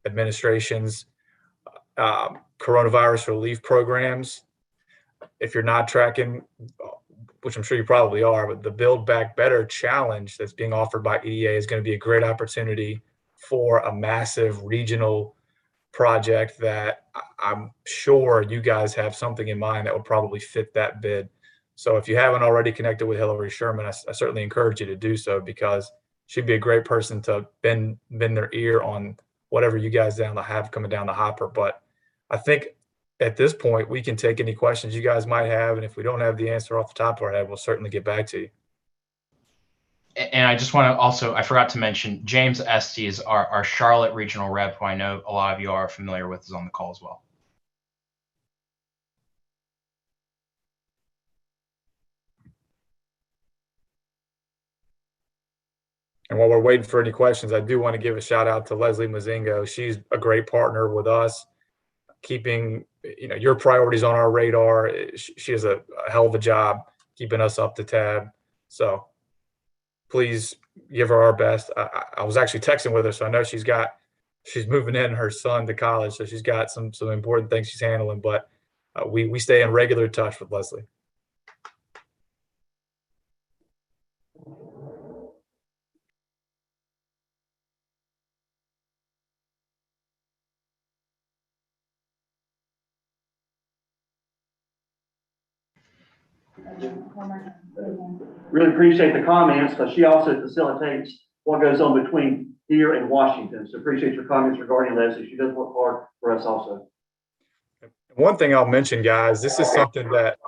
administration's coronavirus relief programs. If you're not tracking, which I'm sure you probably are, but the Build Back Better challenge that's being offered by EDA is going to be a great opportunity for a massive regional project that I'm sure you guys have something in mind that would probably fit that bid. So if you haven't already connected with Hillary Sherman, I certainly encourage you to do so, because she'd be a great person to bend their ear on whatever you guys have coming down the hopper. But I think at this point, we can take any questions you guys might have. And if we don't have the answer off the top of our head, we'll certainly get back to you. And I just want to also, I forgot to mention, James Estes, our Charlotte regional rep, who I know a lot of you are familiar with, is on the call as well. And while we're waiting for any questions, I do want to give a shout out to Leslie Mazingo. She's a great partner with us, keeping your priorities on our radar. She has a hell of a job keeping us up to tab. So please give her our best. I was actually texting with her, so I know she's moving in her son to college, so she's got some important things she's handling. But we stay in regular touch with Leslie. Really appreciate the comments, because she also facilitates what goes on between here and Washington. So appreciate your comments regarding Leslie. She does work hard for us also. One thing I'll mention, guys, this is something that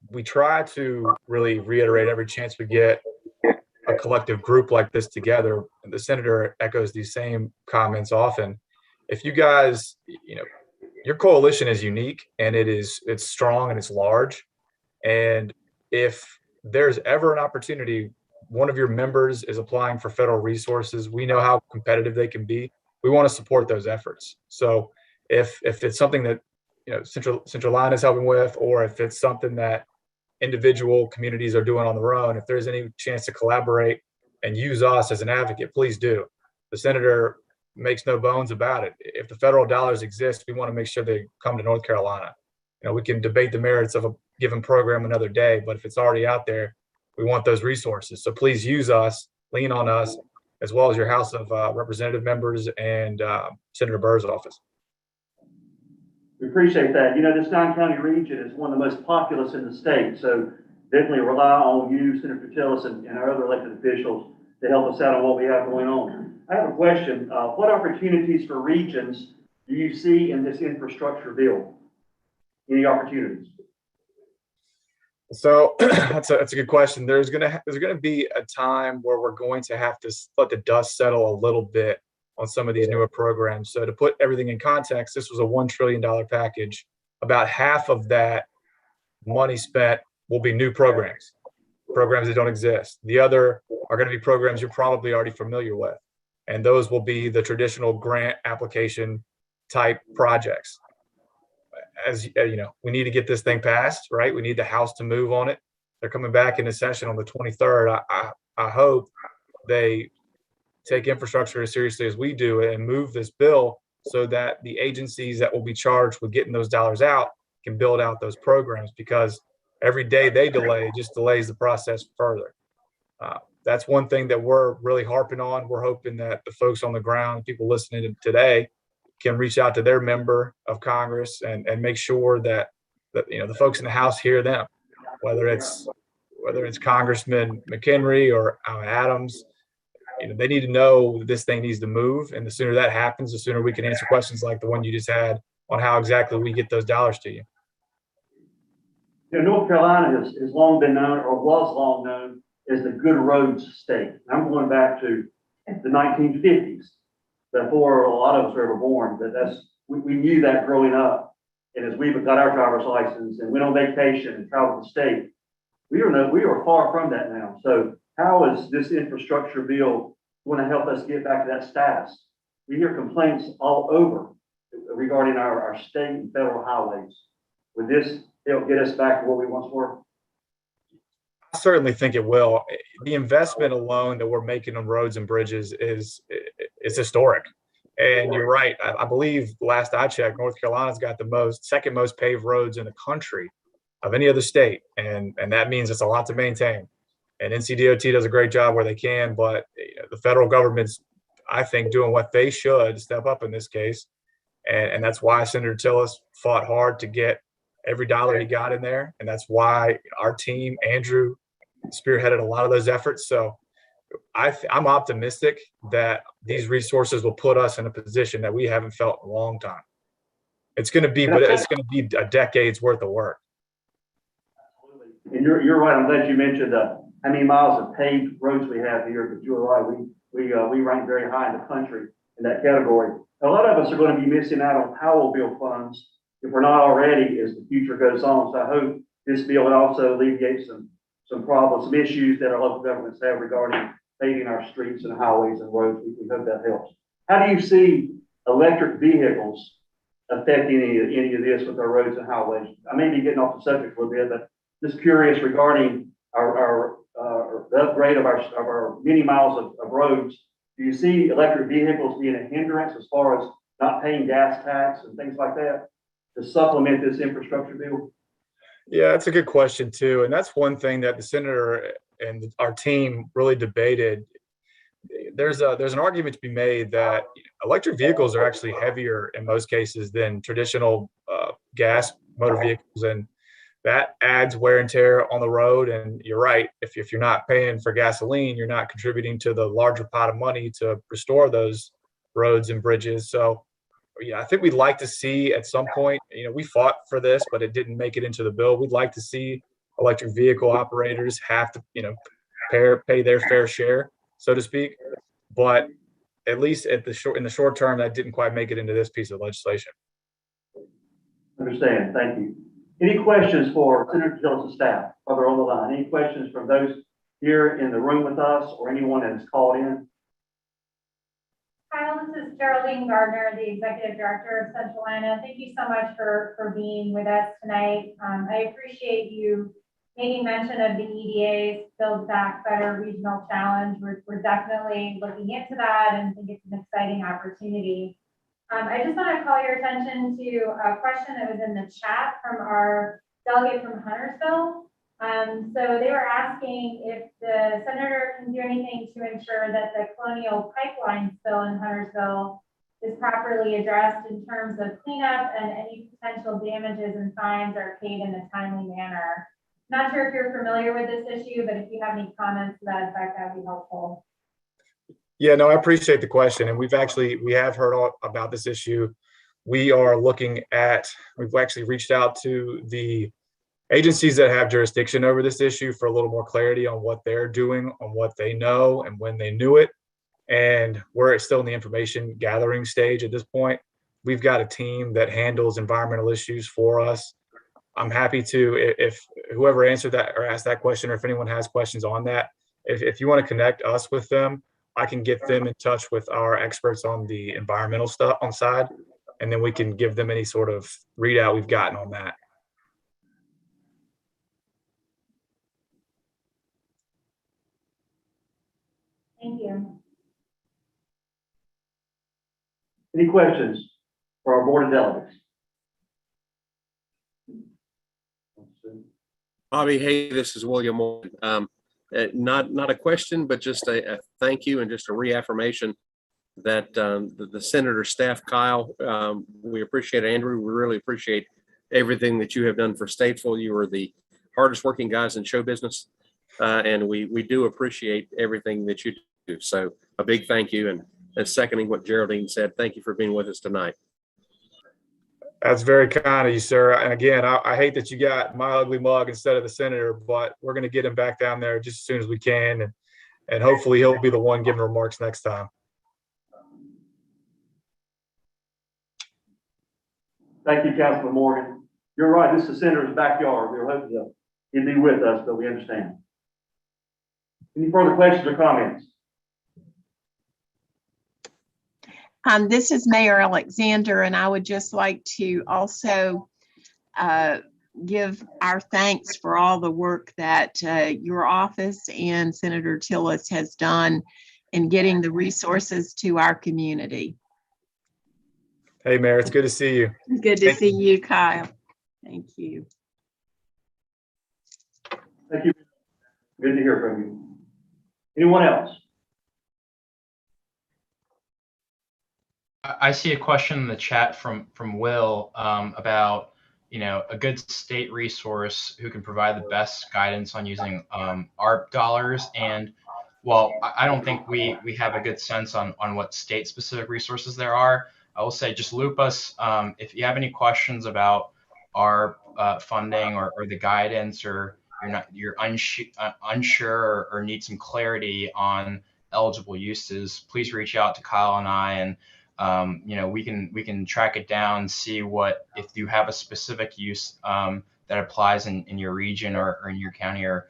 we try to really reiterate every chance we get a collective group like this together. And the senator echoes these same comments often. If you guys, your coalition is unique, and it's strong and it's large. And if there's ever an opportunity, one of your members is applying for federal resources, we know how competitive they can be. We want to support those efforts. So if it's something that Centralina is helping with, or if it's something that individual communities are doing on their own, if there's any chance to collaborate and use us as an advocate, please do. The senator makes no bones about it. If the federal dollars exist, we want to make sure they come to North Carolina. We can debate the merits of a given program another day, but if it's already out there, we want those resources. So please use us, lean on us, as well as your House of Representative members and Senator Burr's office. We appreciate that. This 9-county region is one of the most populous in the state, so definitely rely on you, Senator Tillis, and our other elected officials to help us out on what we have going on. I have a question. What opportunities for regions do you see in this infrastructure bill? Any opportunities? So that's a good question. There's gonna be a time where we're going to have to let the dust settle a little bit on some of these newer programs. So to put everything in context, this was a $1 trillion package. About half of that money spent will be new programs that don't exist. The other are going to be programs you're probably already familiar with, and those will be the traditional grant application type projects. As we need to get this thing passed, right? We need the House to move on it. They're coming back into session on the 23rd. I hope they take infrastructure as seriously as we do and move this bill so that the agencies that will be charged with getting those dollars out can build out those programs, because every day they delay just delays the process further. That's one thing that we're really harping on. We're hoping that the folks on the ground, people listening today, can reach out to their member of Congress and make sure that the folks in the House hear them, whether it's Congressman McHenry or Adams. They need to know that this thing needs to move, and the sooner that happens, the sooner we can answer questions like the one you just had on how exactly we get those dollars to you. North Carolina has long been known, or was long known, as the good roads state. I'm going back to the 1950s. Before a lot of us were ever born, but we knew that growing up. And as we got our driver's license and went on vacation and traveled the state, we are far from that now. So how is this infrastructure bill going to help us get back to that status? We hear complaints all over regarding our state and federal highways. Would this help get us back to where we once were? I certainly think it will. The investment alone that we're making on roads and bridges is historic. And you're right. I believe last I checked, North Carolina's got the second most paved roads in the country of any other state. And that means it's a lot to maintain. And NCDOT does a great job where they can, but the federal government's, I think, doing what they should step up in this case. And that's why Senator Tillis fought hard to get every dollar he got in there. And that's why our team, Andrew, spearheaded a lot of those efforts. So I'm optimistic that these resources will put us in a position that we haven't felt in a long time. It's going to be, but it's going to be a decade's worth of work. And you're right. I'm glad you mentioned how many miles of paved roads we have here, because you're right. We rank very high in the country in that category. A lot of us are going to be missing out on Powell bill funds if we're not already as the future goes on. So I hope this bill will also alleviate some problems, some issues that our local governments have regarding paving our streets and highways and roads. We hope that helps. How do you see electric vehicles affecting any of this with our roads and highways? I may be getting off the subject a little bit, but just curious regarding the upgrade of our many miles of roads. Do you see electric vehicles being a hindrance as far as not paying gas tax and things like that to supplement this infrastructure bill? Yeah, that's a good question too. And that's one thing that the senator and our team really debated. There's an argument to be made that electric vehicles are actually heavier in most cases than traditional gas motor vehicles, and that adds wear and tear on the road. And you're right, if you're not paying for gasoline, you're not contributing to the larger pot of money to restore those roads and bridges. So yeah, I think we'd like to see at some point, we fought for this, but it didn't make it into the bill. We'd like to see electric vehicle operators have to, pay their fair share, so to speak. But at least in the short term, that didn't quite make it into this piece of legislation. Understand. Thank you. Any questions for Senator Tillis' staff while they're on the line? Any questions from those here in the room with us or anyone that has called in? Kyle, this is Geraldine Gardner, the Executive Director of Centralina. Thank you so much for being with us tonight. I appreciate you making mention of the EDA's Build Back Better Regional Challenge. We're definitely looking into that and think it's an exciting opportunity. I just want to call your attention to a question that was in the chat from our delegate from Huntersville. So they were asking if the senator can do anything to ensure that the Colonial Pipeline spill in Huntersville is properly addressed in terms of cleanup and any potential damages and fines are paid in a timely manner. Not sure if you're familiar with this issue, but if you have any comments to that effect, that would be helpful. Yeah, no, I appreciate the question. And we have heard all about this issue. We've actually reached out to the agencies that have jurisdiction over this issue for a little more clarity on what they're doing, on what they know and when they knew it. And we're still in the information gathering stage at this point. We've got a team that handles environmental issues for us. I'm happy to, if whoever answered that or asked that question, or if anyone has questions on that, if you want to connect us with them, I can get them in touch with our experts on the environmental stuff on side, and then we can give them any sort of readout we've gotten on that. Thank you. Any questions for our board of delegates? Bobby, hey, this is William Morgan. Not a question, but just a thank you and just a reaffirmation that the senator staff, Kyle, we appreciate Andrew. We really appreciate everything that you have done for Statesville. You are the hardest working guys in show business, and we do appreciate everything that you do. So a big thank you, and seconding what Geraldine said, thank you for being with us tonight. That's very kind of you, sir. And again, I hate that you got my ugly mug instead of the senator, but we're going to get him back down there just as soon as we can. And hopefully he'll be the one giving remarks next time. Thank you, Councilman Morgan. You're right. This is the senator's backyard. We were hoping he'd be with us, but we understand. Any further questions or comments? This is Mayor Alexander, and I would just like to also give our thanks for all the work that your office and Senator Tillis has done in getting the resources to our community. Hey, Mayor, it's good to see you. Good to Thank see you, Kyle. Thank you. Thank you. Good to hear from you. Anyone else? I see a question in the chat from Will about a good state resource who can provide the best guidance on using ARP dollars. And while I don't think we have a good sense on what state specific resources there are, I will say just loop us if you have any questions about ARP funding or the guidance, or you're unsure or need some clarity on eligible uses. Please reach out to Kyle and I, and we can track it down, see if you have a specific use that applies in your region or in your county or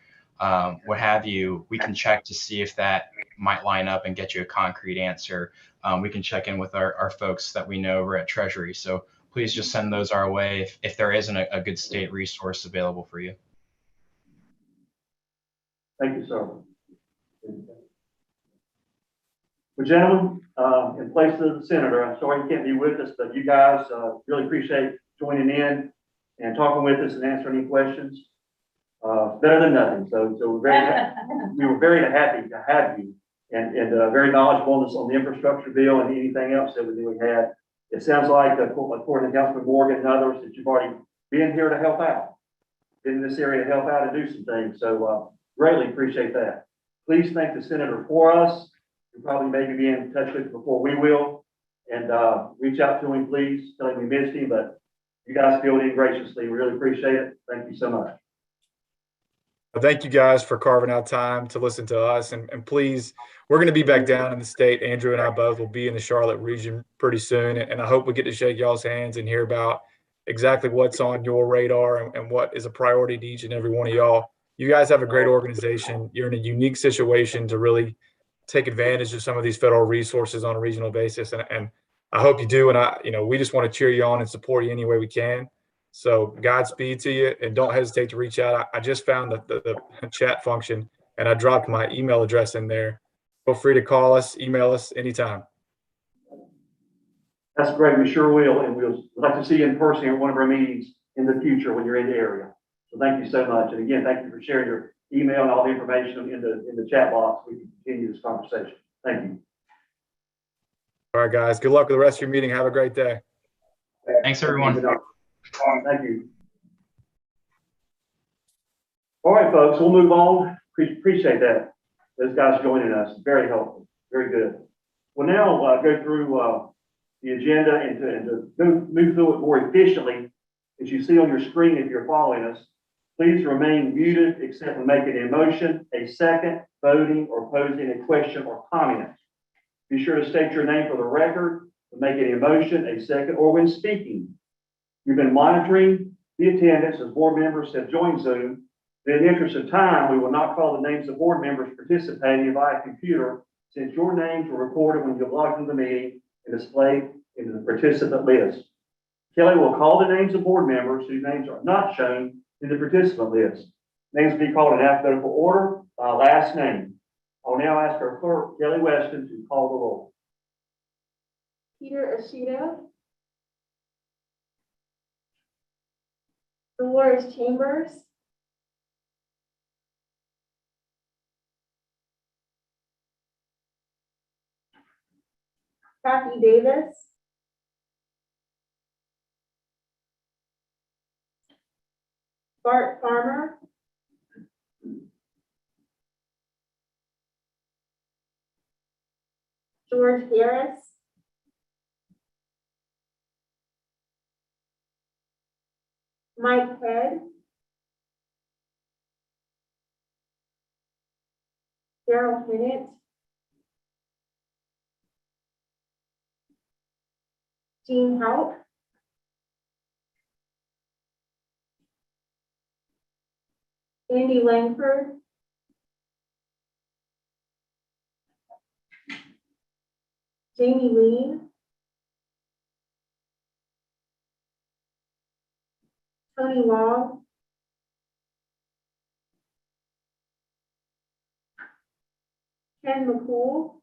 what have you. We can check to see if that might line up and get you a concrete answer. We can check in with our folks that we know over at Treasury. So please just send those our way if there isn't a good state resource available for you. Thank you, sir. Well, gentlemen, in place of the senator, I'm sorry you can't be with us, but you guys really appreciate joining in and talking with us and answering any questions. Better than nothing. So we were very happy to have you and very knowledgeable on the infrastructure bill and anything else that we had. It sounds like, according to Councilman Morgan and others, that you've already been here to help out, been in this area to help out and do some things. So greatly appreciate that. Please thank the senator for us. You'll probably maybe be in touch with him before we will, and reach out to him, please. Tell him we missed him, but you guys filled in graciously. We really appreciate it. Thank you so much. Thank you guys for carving out time to listen to us. And please, we're going to be back down in the state. Andrew and I both will be in the Charlotte region pretty soon. And I hope we get to shake y'all's hands and hear about exactly what's on your radar and what is a priority to each and every one of y'all. You guys have a great organization. You're in a unique situation to really take advantage of some of these federal resources on a regional basis. And I hope you do. And we just want to cheer you on and support you any way we can. So Godspeed to you, and don't hesitate to reach out. I just found the chat function, and I dropped my email address in there. Feel free to call us, email us anytime. That's great. We sure will. And we'd like to see you in person at one of our meetings in the future when you're in the area. So thank you so much. And again, thank you for sharing your email and all the information in the chat box. We can continue this conversation. Thank you. All right, guys. Good luck with the rest of your meeting. Have a great day. Thanks, everyone. Thank you. All right, folks, we'll move on. Appreciate that. Those guys joining us. Very helpful. Very good. We'll now go through the agenda and to move through it more efficiently. As you see on your screen, if you're following us, please remain muted except when making a motion, a second, voting, or posing a question or comment. Be sure to state your name for the record when making a motion, a second, or when speaking. You've been monitoring the attendance as board members have joined Zoom. In the interest of time, we will not call the names of board members participating via computer, since your names were recorded when you logged into the meeting and displayed in the participant list. Kelly will call the names of board members whose names are not shown in the participant list. Names will be called in alphabetical order by last name. I will now ask our clerk, Kelly Weston, to call the roll. Peter Ashita, Dolores Chambers, Kathy Davis, Bart Farmer, George Harris, Mike Head, Daryl Hinnant, Jean Haupt, Andy Langford, Jamie Lean, Tony Long, Ken McCool,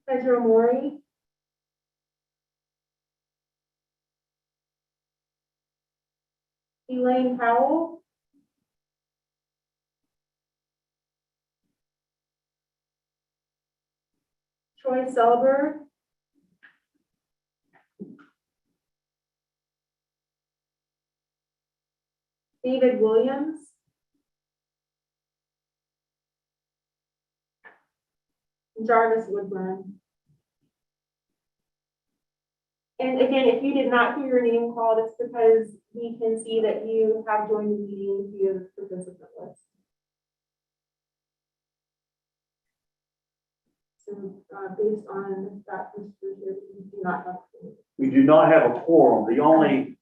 Pedro Mori, Elaine Powell, Troy Selberg, David Williams, Jarvis Woodburn. And again, if you did not hear your name called, it's because we can see that you have joined the meeting via the participant list. So based on that procedure, we do not have. We do not have a quorum. The only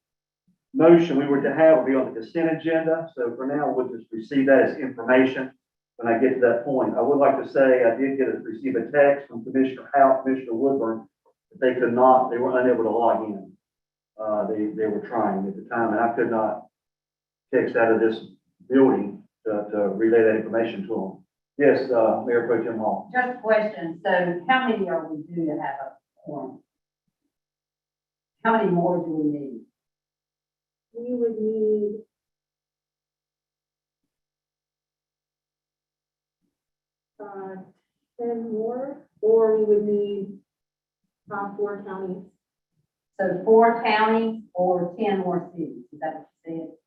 motion we were to have would be on the consent agenda. So for now, we'll just receive that as information when I get to that point. I would like to say I did receive a text from Commissioner Howe, Commissioner Woodburn, that they were unable to log in. They were trying at the time, and I could not text out of this building to relay that information to them. Yes, Mayor Pro Tem Hall. Just a question, so how many are we due to have a quorum? How many more do we need? We would need uh, 10 more, or we would need 4 counties. So 4 counties or 10 more cities, is that what you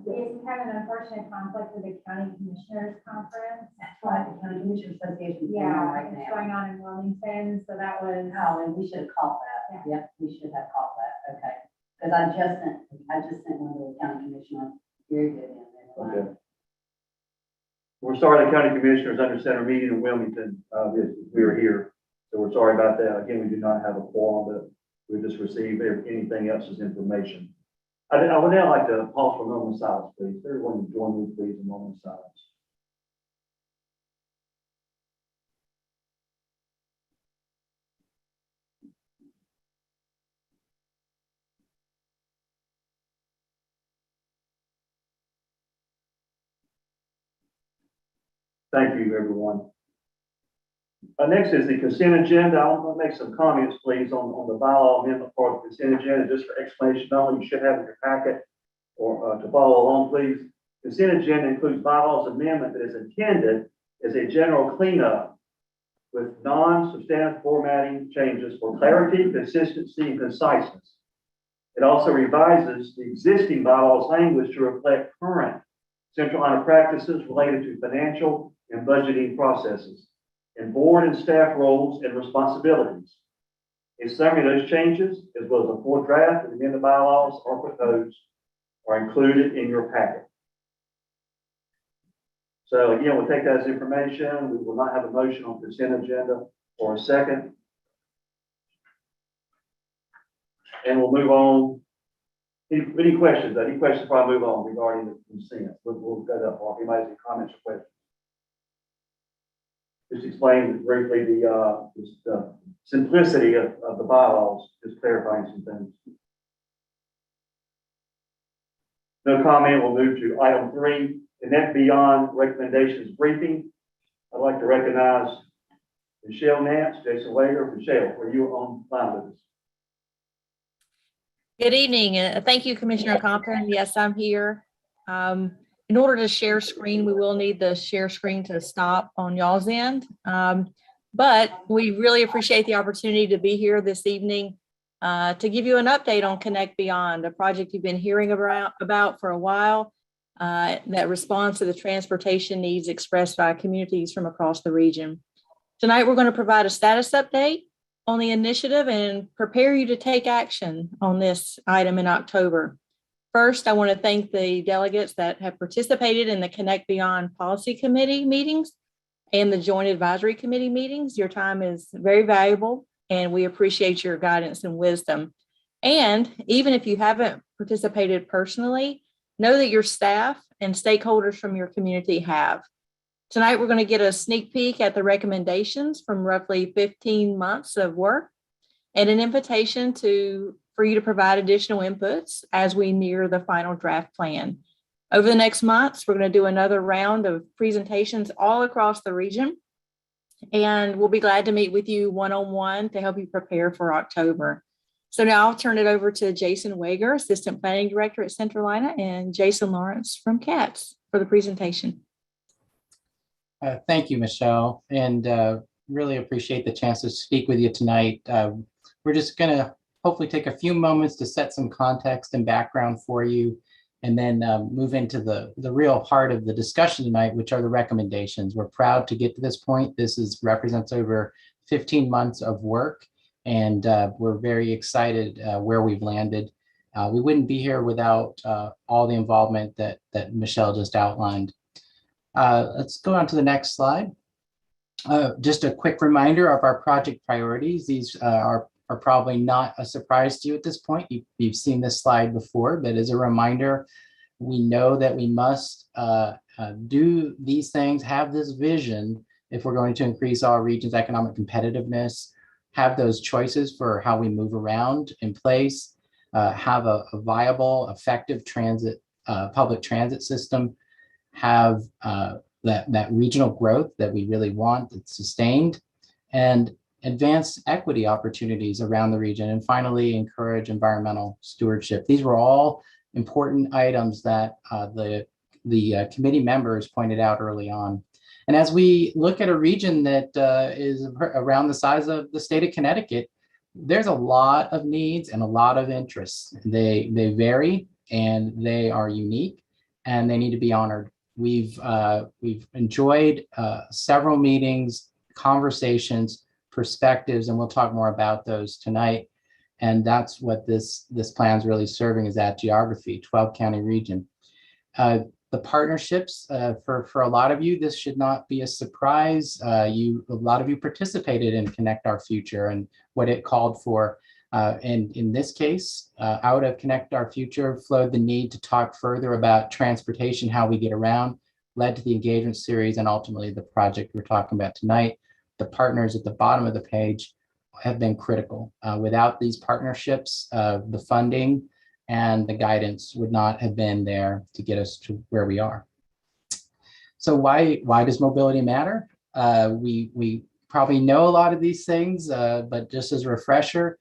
We had an unfortunate conflict with the county commissioners conference. said? That's right, the County Commissioners Association is going on Yeah, right it's now. going on in Wilmington, so that was. Oh, and we should have caught that, yep, we should have caught that, okay. Because I just sent one to the county commissioner, very good in there. Okay. We're sorry the county commissioners under center meeting in Wilmington, we were here. So we're sorry about that. Again, we do not have a quorum, but we just received anything else as information. I would now like to pause for a moment of silence, please. Everyone join me, please, in a moment of silence. Thank you, everyone. Next is the consent agenda. I want to make some comments, please, on the bylaw amendment part of the consent agenda, just for explanation only. You should have in your packet or to follow along, please. Consent agenda includes bylaws amendment that is intended as a general cleanup with non-substantive formatting changes for clarity, consistency, and conciseness. It also revises the existing bylaws language to reflect current Centralina practices related to financial and budgeting processes, and board and staff roles and responsibilities. A summary of those changes, as well as a full draft of the amended bylaws are proposed, are included in your packet. So again, we'll take that as information. We will not have a motion on consent agenda or a second. And we'll move on. Any questions? Any questions before I move on regarding the consent? We'll go that far. Anybody has any comments or questions? Just explain briefly the simplicity of the bylaws, just clarifying some things. No comment, we'll move to item 3, the net beyond recommendations briefing. I'd like to recognize Michelle Nance, Jason Wager. Michelle, are you on line with us? Good evening. Thank you, Commissioner Compton. Yes, I'm here. In order to share screen, we will need the share screen to stop on y'all's end. But we really appreciate the opportunity to be here this evening to give you an update on Connect Beyond, a project you've been hearing about for a while that responds to the transportation needs expressed by communities from across the region. Tonight, we're going to provide a status update on the initiative and prepare you to take action on this item in October. First, I want to thank the delegates that have participated in the Connect Beyond Policy Committee meetings and the Joint Advisory Committee meetings. Your time is very valuable, and we appreciate your guidance and wisdom. And even if you haven't participated personally, know that your staff and stakeholders from your community have. Tonight, we're going to get a sneak peek at the recommendations from roughly 15 months of work and an invitation for you to provide additional inputs as we near the final draft plan. Over the next months, we're going to do another round of presentations all across the region. And we'll be glad to meet with you one-on-one to help you prepare for October. So now I'll turn it over to Jason Wager, Assistant Planning Director at Centralina, and Jason Lawrence from CATS for the presentation. Thank you, Michelle, and really appreciate the chance to speak with you tonight. We're just going to hopefully take a few moments to set some context and background for you, and then move into the real heart of the discussion tonight, which are the recommendations. We're proud to get to this point. This represents over 15 months of work, and we're very excited where we've landed. We wouldn't be here without all the involvement that Michelle just outlined. Let's go on to the next slide. Just a quick reminder of our project priorities. These are probably not a surprise to you at this point. You've seen this slide before, but as a reminder, we know that we must do these things, have this vision if we're going to increase our region's economic competitiveness, have those choices for how we move around in place, have a viable, effective transit, public transit system, have that regional growth that we really want that's sustained, and advance equity opportunities around the region, and finally encourage environmental stewardship. These were all important items that the committee members pointed out early on. And as we look at a region that is around the size of the state of Connecticut, there's a lot of needs and a lot of interests. They vary and they are unique and they need to be honored. We've enjoyed several meetings, conversations, perspectives, and we'll talk more about those tonight. And that's what this plan is really serving, is that geography, 12 county region. The partnerships, for a lot of you, this should not be a surprise. A lot of you participated in Connect Our Future and what it called for. And in this case, out of Connect Our Future flowed the need to talk further about transportation, how we get around, led to the engagement series, and ultimately the project we're talking about tonight. The partners at the bottom of the page have been critical. Without these partnerships, the funding and the guidance would not have been there to get us to where we are. So why does mobility matter? We probably know a lot of these things, but just as a refresher,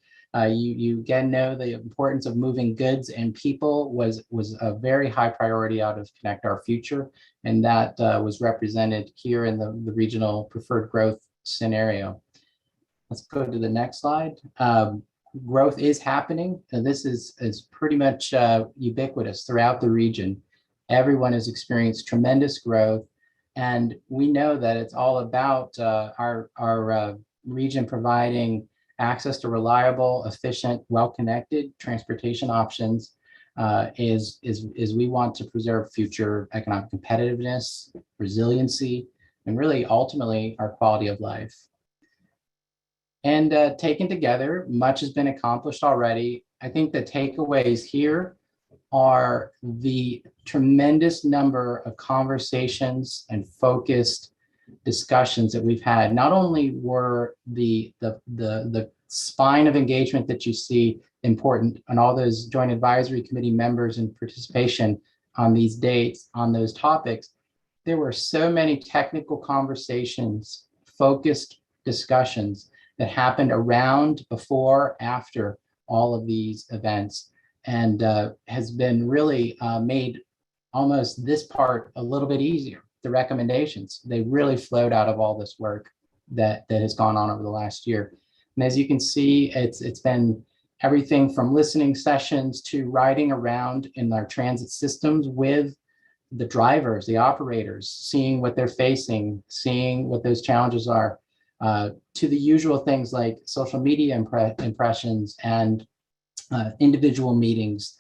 you again know the importance of moving goods and people was a very high priority out of Connect Our Future, and that was represented here in the regional preferred growth scenario. Let's go to the next slide. Growth is happening, and this is pretty much ubiquitous throughout the region. Everyone has experienced tremendous growth, and we know that it's all about our region providing access to reliable, efficient, well-connected transportation options is we want to preserve future economic competitiveness, resiliency, and really ultimately our quality of life. And taken together, much has been accomplished already. I think the takeaways here are the tremendous number of conversations and focused discussions that we've had. Not only were the spine of engagement that you see important, and all those joint advisory committee members and participation on these dates, on those topics, there were so many technical conversations, focused discussions that happened around, before, after all of these events, and has been really made almost this part a little bit easier. The recommendations, they really flowed out of all this work that has gone on over the last year. And as you can see, it's been everything from listening sessions to riding around in our transit systems with the drivers, the operators, seeing what they're facing, seeing what those challenges are, to the usual things like social media impressions and individual meetings,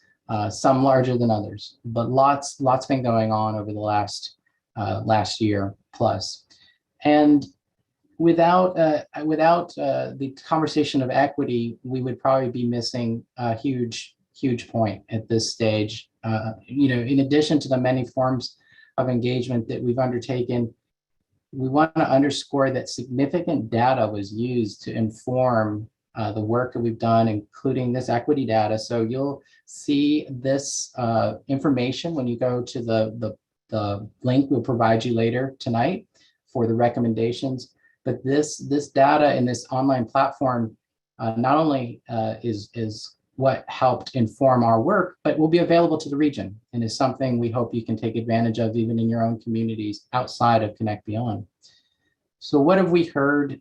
some larger than others, but lots been going on over the last year plus. And without the conversation of equity, we would probably be missing a huge point at this stage. In addition to the many forms of engagement that we've undertaken, we want to underscore that significant data was used to inform the work that we've done, including this equity data. So you'll see this information when you go to the link we'll provide you later tonight for the recommendations. But this data and this online platform not only is what helped inform our work, but will be available to the region and is something we hope you can take advantage of even in your own communities outside of Connect Beyond. So what have we heard?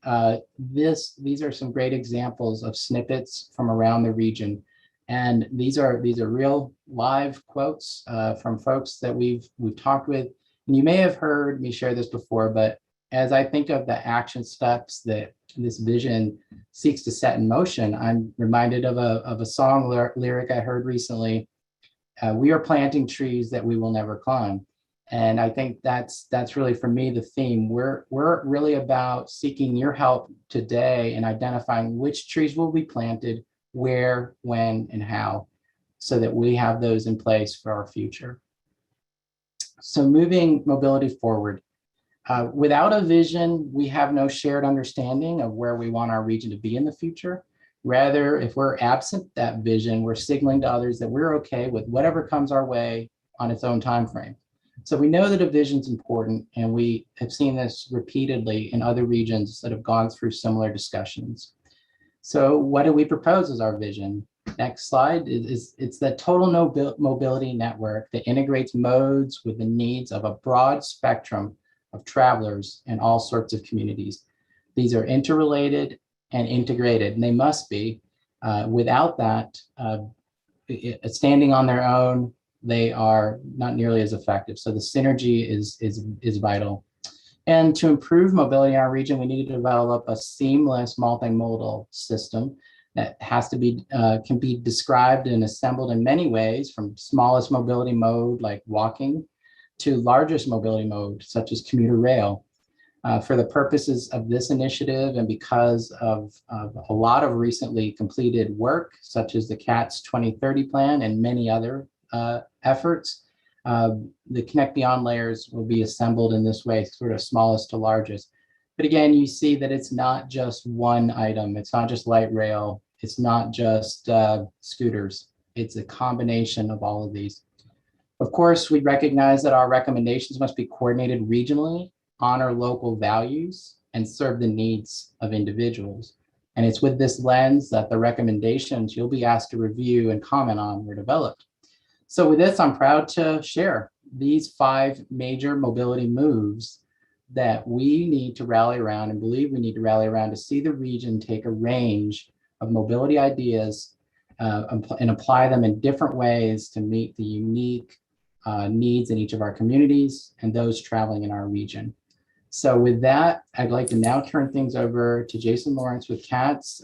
These are some great examples of snippets from around the region. And these are real live quotes from folks that we've talked with. And you may have heard me share this before, but as I think of the action steps that this vision seeks to set in motion, I'm reminded of a song lyric I heard recently. We are planting trees that we will never climb. And I think that's really, for me, the theme. We're really about seeking your help today in identifying which trees will be planted, where, when, and how, so that we have those in place for our future. So moving mobility forward. Without a vision, we have no shared understanding of where we want our region to be in the future. Rather, if we're absent that vision, we're signaling to others that we're okay with whatever comes our way on its own time frame. So we know that a vision is important, and we have seen this repeatedly in other regions that have gone through similar discussions. So what do we propose as our vision? Next slide it's the total mobility network that integrates modes with the needs of a broad spectrum of travelers in all sorts of communities. These are interrelated and integrated, and they must be. Without that, standing on their own, they are not nearly as effective. So the synergy is vital. And to improve mobility in our region, we need to develop a seamless multimodal system that has to be, can be described and assembled in many ways, from smallest mobility mode like walking to largest mobility mode such as commuter rail. For the purposes of this initiative, and because of a lot of recently completed work, such as the CATS 2030 plan and many other efforts, the Connect Beyond layers will be assembled in this way, sort of smallest to largest. But again, you see that it's not just one item. It's not just light rail. It's not just scooters. It's a combination of all of these. Of course, we recognize that our recommendations must be coordinated regionally, honor local values, and serve the needs of individuals. And it's with this lens that the recommendations you'll be asked to review and comment on were developed. So with this, I'm proud to share these 5 major mobility moves that we need to rally around and believe we need to rally around to see the region take a range of mobility ideas and apply them in different ways to meet the unique needs in each of our communities and those traveling in our region. So with that, I'd like to now turn things over to Jason Lawrence with CATS,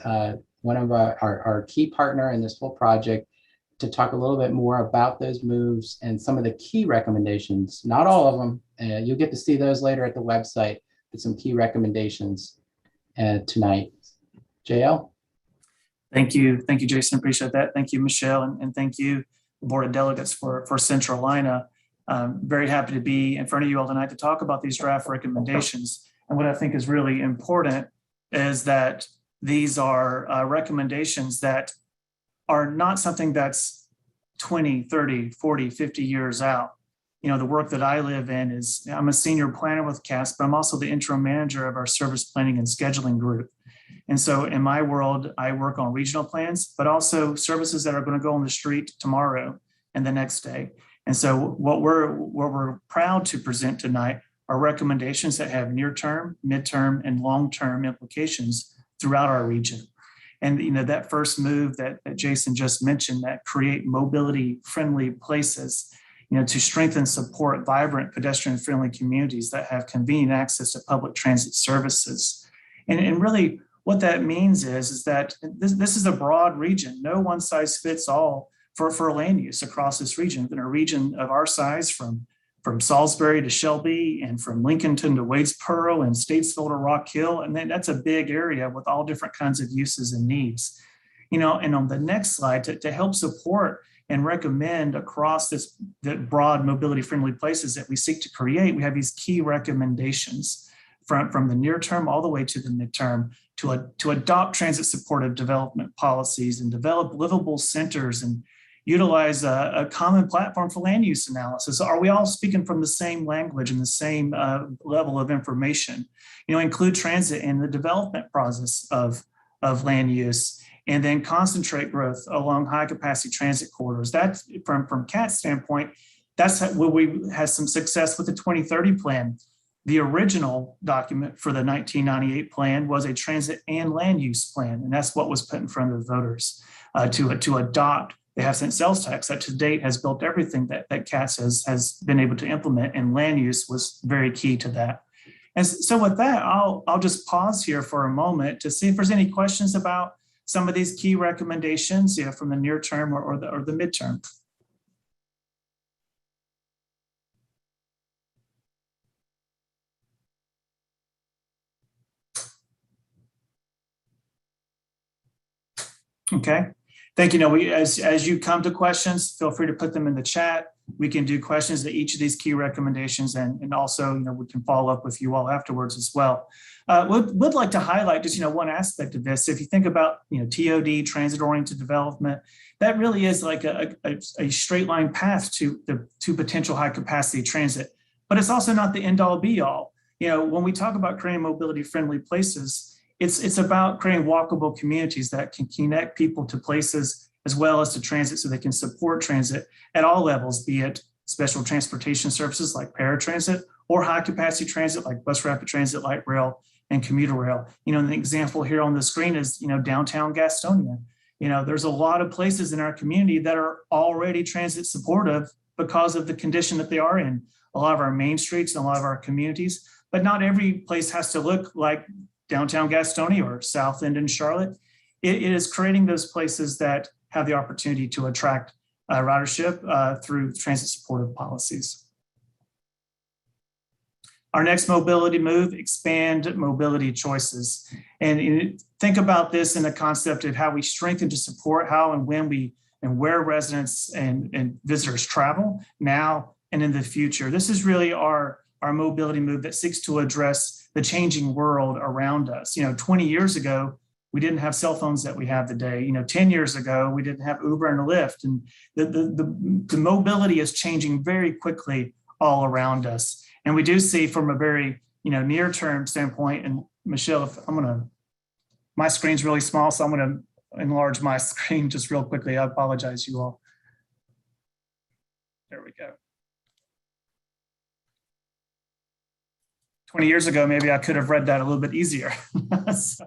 one of our key partner in this whole project, to talk a little bit more about those moves and some of the key recommendations, not all of them. You'll get to see those later at the website, but some key recommendations tonight. JL? Thank you, Jason, appreciate that. Thank you, Michelle, and thank you, the Board of Delegates for Centralina. Very happy to be in front of you all tonight to talk about these draft recommendations. And what I think is really important is that these are recommendations that are not something that's 20, 30, 40, 50 years out. You know, the work that I live in is, I'm a senior planner with CAS, but I'm also the interim manager of our service planning and scheduling group. And so in my world, I work on regional plans, but also services that are going to go on the street tomorrow and the next day. And so what we're proud to present tonight are recommendations that have near-term, midterm, and long-term implications throughout our region. And you know, that first move that Jason just mentioned, that create mobility-friendly places, you know, to strengthen, support vibrant pedestrian-friendly communities that have convenient access to public transit services. And really what that means is that this is a broad region. No one size fits all for land use across this region. In a region of our size, from Salisbury to Shelby, and from Lincolnton to Wadesboro, and Statesville to Rock Hill, and then that's a big area with all different kinds of uses and needs. You know, and on the next slide, to help support and recommend across the broad mobility-friendly places that we seek to create, we have these key recommendations from the near term all the way to the midterm to adopt transit supportive development policies and develop livable centers and utilize a common platform for land use analysis. Are we all speaking from the same language and the same level of information? Include transit in the development process of land use, and then concentrate growth along high capacity transit corridors. That's from CAT's standpoint, that's where we had some success with the 2030 plan. The original document for the 1998 plan was a transit and land use plan, and that's what was put in front of the voters to adopt the half-cent sales tax that to date has built everything that CATS has been able to implement, and land use was very key to that. And so with that, I'll just pause here for a moment to see if there's any questions about some of these key recommendations, from the near term or the midterm. Okay, thank you. As you come to questions, feel free to put them in the chat. We can do questions to each of these key recommendations, and also, we can follow up with you all afterwards as well. Would like to highlight just, one aspect of this. If you think about, TOD, transit-oriented development, that really is like a straight line path to potential high capacity transit, but it's also not the end all be all. When we talk about creating mobility friendly places, it's about creating walkable communities that can connect people to places as well as to transit, so they can support transit at all levels, be it special transportation services like paratransit or high capacity transit like bus rapid transit, light rail, and commuter rail. An example here on the screen is, downtown Gastonia. There's a lot of places in our community that are already transit supportive because of the condition that they are in. A lot of our main streets and a lot of our communities, but not every place has to look like downtown Gastonia or South End in Charlotte. It is creating those places that have the opportunity to attract ridership through transit supportive policies. Our next mobility move, expand mobility choices. And think about this in the concept of how we strengthen to support how and when and where residents and visitors travel now and in the future. This is really our mobility move that seeks to address the changing world around us. 20 years ago, we didn't have cell phones that we have today. 10 years ago, we didn't have Uber and Lyft. And the mobility is changing very quickly all around us. And we do see from a very, near-term standpoint, and Michelle, my screen's really small, so I'm gonna enlarge my screen just real quickly. I apologize, you all. There we go. 20 years ago, maybe I could have read that a little bit easier. So,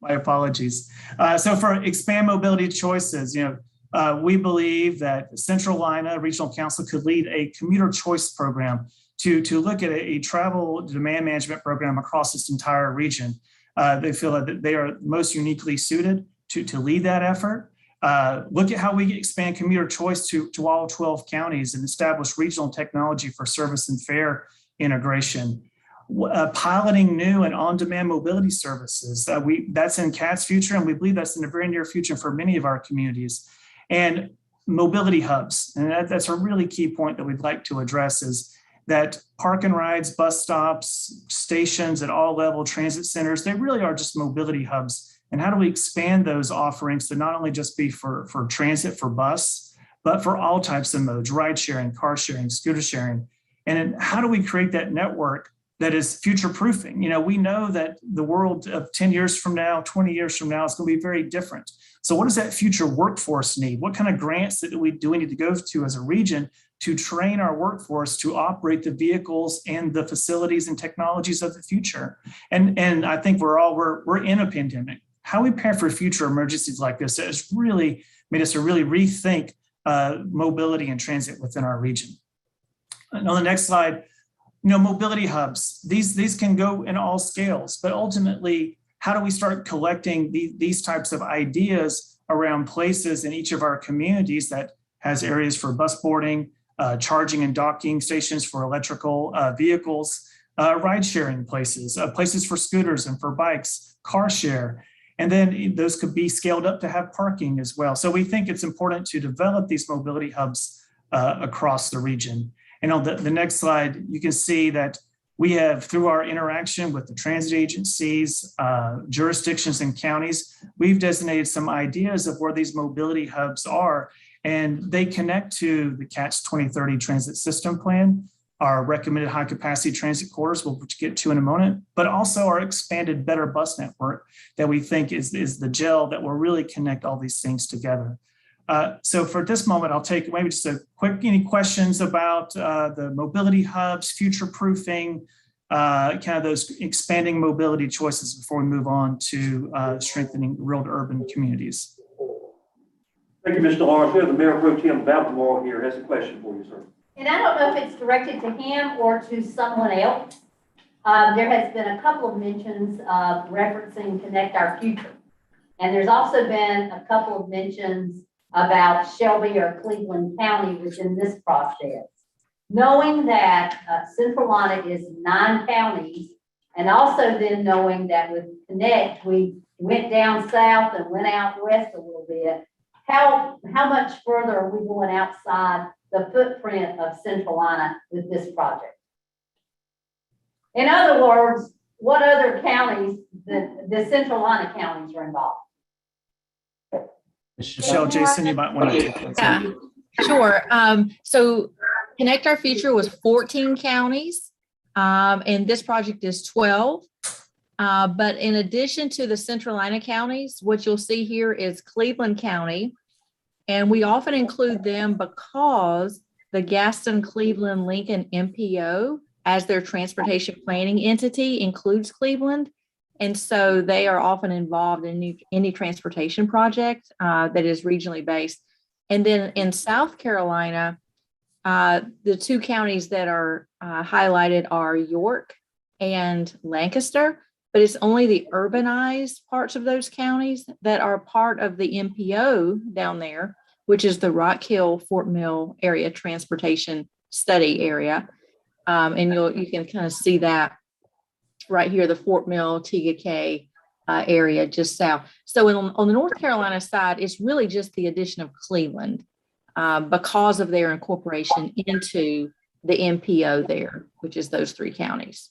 my apologies. So for expand mobility choices, we believe that Centralina Regional Council could lead a commuter choice program to look at a travel demand management program across this entire region. They feel that they are most uniquely suited to lead that effort. Look at how we expand commuter choice to all 12 counties and establish regional technology for service and fare integration. Piloting new and on-demand mobility services. That's in CAT's future, and we believe that's in the very near future for many of our communities. And mobility hubs, and that's a really key point that we'd like to address, is that park and rides, bus stops, stations at all level, transit centers, they really are just mobility hubs. And how do we expand those offerings to not only just be for transit, for bus, but for all types of modes, ride sharing, car sharing, scooter sharing? And how do we create that network that is future proofing? We know that the world of 10 years from now, 20 years from now is going to be very different. So what does that future workforce need? What kind of grants do we need to go to as a region to train our workforce to operate the vehicles and the facilities and technologies of the future? And I think we're in a pandemic. How we prepare for future emergencies like this has really made us to really rethink mobility and transit within our region. And on the next slide, mobility hubs, these can go in all scales, but ultimately, how do we start collecting these types of ideas around places in each of our communities that has areas for bus boarding, charging and docking stations for electrical vehicles, ride sharing places, places for scooters and for bikes, car share. And then those could be scaled up to have parking as well. So we think it's important to develop these mobility hubs across the region. And on the next slide, you can see that we have, through our interaction with the transit agencies, jurisdictions and counties, we've designated some ideas of where these mobility hubs are. And they connect to the CATS 2030 transit system plan, our recommended high capacity transit corridors, we'll get to in a moment, but also our expanded Better Bus Network that we think is the gel that will really connect all these things together. So for this moment, I'll take maybe just a quick, any questions about the mobility hubs, future proofing, kind of those expanding mobility choices before we move on to strengthening rural to urban communities. Thank you, Mr. Lawrence. We have the Mayor Pro Tem Baltimore here has a question for you, sir. And I don't know if it's directed to him or to someone else. There has been a couple of mentions of referencing Connect Our Future. And there's also been a couple of mentions about Shelby or Cleveland County within this process. Knowing that Centralina is 9 counties, and also then knowing that with Connect, we went down south and went out west a little bit, how much further are we going outside the footprint of Centralina with this project? In other words, what other counties, the Centralina counties are involved? Michelle, Jason, you might want to take that. Yeah, sure. So Connect Our Future was 14 counties, and this project is 12. But in addition to the Centralina counties, what you'll see here is Cleveland County. And we often include them because the Gaston, Cleveland, Lincoln MPO as their transportation planning entity includes Cleveland. And so they are often involved in any transportation project that is regionally based. And then in South Carolina, the 2 counties that are highlighted are York and Lancaster, but it's only the urbanized parts of those counties that are part of the MPO down there, which is the Rock Hill, Fort Mill area transportation study area. And you can kind of see that right here, the Fort Mill, Tegakay area just south. So on the North Carolina side, it's really just the addition of Cleveland because of their incorporation into the MPO there, which is those 3 counties.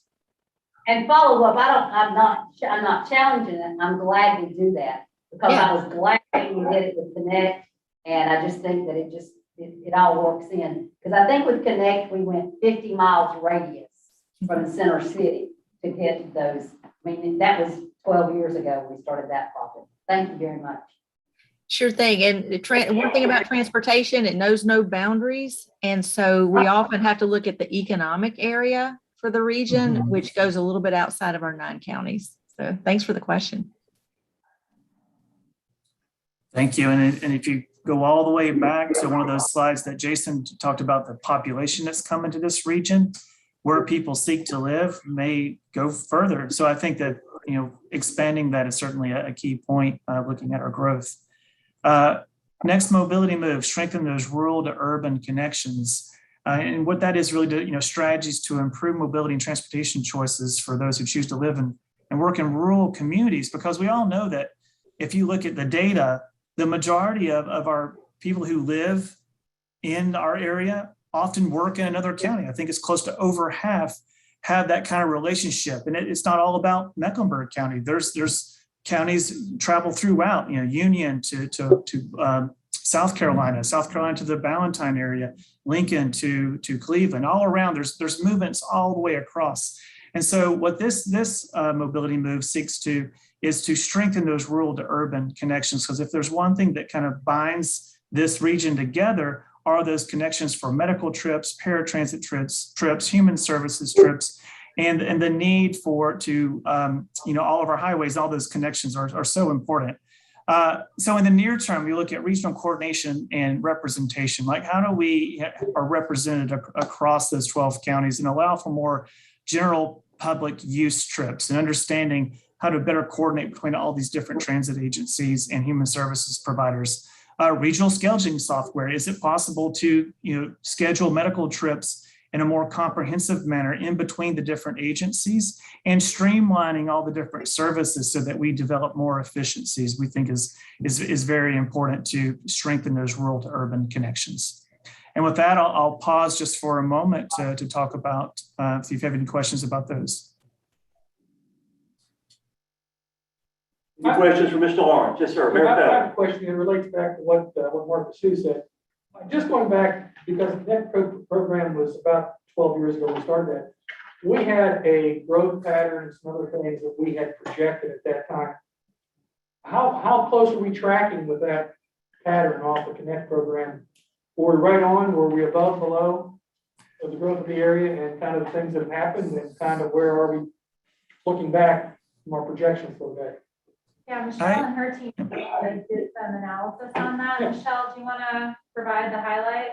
And follow up, I'm not challenging it. I'm glad we do that because I was glad we did it with Connect. And I just think that it all works in. Because I think with Connect, we went 50 miles radius from the center city to get to those. I mean, that was 12 years ago we started that project. Thank you very much. Sure thing. And one thing about transportation, it knows no boundaries. And so we often have to look at the economic area for the region, which goes a little bit outside of our 9 counties. So thanks for the question. Thank you. And if you go all the way back to one of those slides that Jason talked about, the population that's coming to this region, where people seek to live may go further. So I think that, expanding that is certainly a key point looking at our growth. Next mobility move, strengthen those rural to urban connections. And what that is really strategies to improve mobility and transportation choices for those who choose to live and work in rural communities, because we all know that if you look at the data, the majority of our people who live in our area often work in another county. I think it's close to over half have that kind of relationship. And it's not all about Mecklenburg County. There's counties travel throughout, Union to South Carolina to the Ballantyne area, Lincoln to Cleveland, all around. There's movements all the way across. And so what this mobility move seeks to is to strengthen those rural to urban connections. Because if there's one thing that kind of binds this region together are those connections for medical trips, paratransit trips, human services trips, and the need all of our highways, all those connections are so important. So in the near term, we look at regional coordination and representation, like how do we are represented across those 12 counties and allow for more general public use trips and understanding how to better coordinate between all these different transit agencies and human services providers. Regional scheduling software, is it possible to schedule medical trips in a more comprehensive manner in between the different agencies and streamlining all the different services so that we develop more efficiencies, we think is very important to strengthen those rural to urban connections. And with that, I'll pause just for a moment to talk about, see if you have any questions about those. Any questions for Mr. Lawrence? Yes, sir. I have a question that relates back to what Marcus Sue said. Just going back, because that program was about 12 years ago, we started that. We had a growth pattern and some other things that we had projected at that time. How close are we tracking with that pattern off the Connect program? Were we right on? Were we above, below of the growth of the area and kind of things that have happened, and kind of where are we looking back from our projections for that? Yeah, Michelle and her team did some analysis on that. Michelle, do you want to provide the highlight?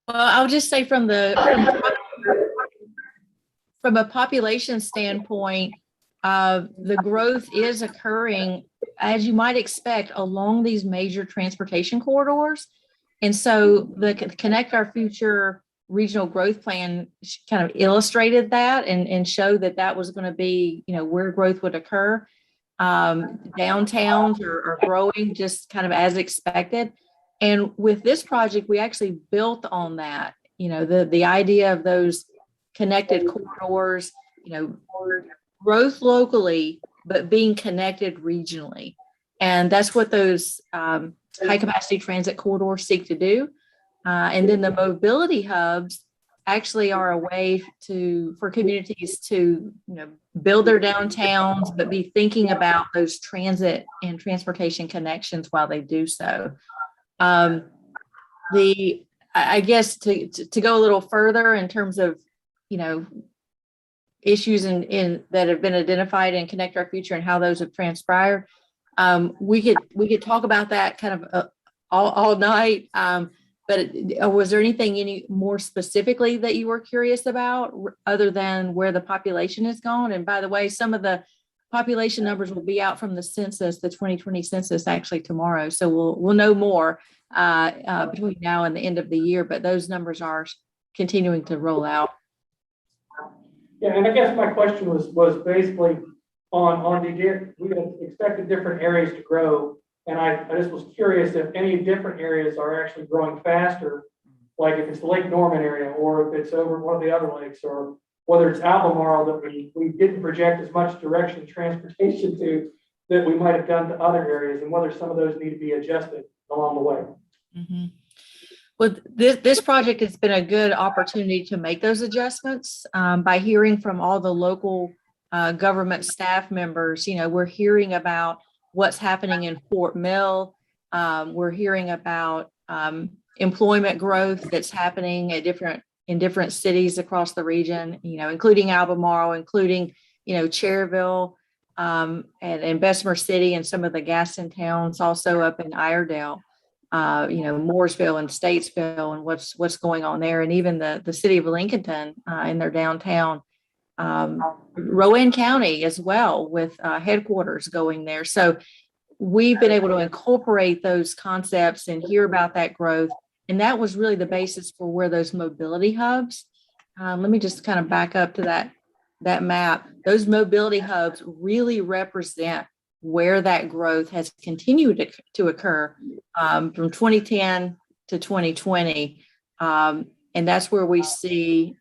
Well, I'll just say from a population standpoint, the growth is occurring, as you might expect, along these major transportation corridors. And so the Connect Our Future regional growth plan kind of illustrated that and showed that that was going to be, where growth would occur. Downtowns are growing just kind of as expected. And with this project, we actually built on that, the idea of those connected corridors, growth locally, but being connected regionally. And that's what those high capacity transit corridors seek to do. And then the mobility hubs actually are a way for communities to, build their downtowns, but be thinking about those transit and transportation connections while they do so. I guess to go a little further in terms of, issues in that have been identified in Connect Our Future and how those have transpired. We could talk about that kind of all night. But was there anything any more specifically that you were curious about other than where the population has gone? And by the way, some of the population numbers will be out from the census, the 2020 census, actually tomorrow. So we'll know more between now and the end of the year. But those numbers are continuing to roll out. Yeah, and I guess my question was basically on the, we had expected different areas to grow. And I just was curious if any different areas are actually growing faster, like if it's the Lake Norman area, or if it's over one of the other lakes, or whether it's Albemarle that we didn't project as much direction transportation to that we might have done to other areas, and whether some of those need to be adjusted along the way. Mm-hmm. Well, this project has been a good opportunity to make those adjustments by hearing from all the local government staff members. We're hearing about what's happening in Fort Mill. We're hearing about employment growth that's happening in different cities across the region, including Albemarle, including, Cherville and Bessemer City and some of the Gaston towns, also up in Iredell, Mooresville and Statesville and what's going on there. And even the city of Lincolnton in their downtown, Rowan County as well, with headquarters going there. So we've been able to incorporate those concepts and hear about that growth. And that was really the basis for where those mobility hubs, let me just kind of back up to that map. Those mobility hubs really represent where that growth has continued to occur from 2010 to 2020. And that's where we see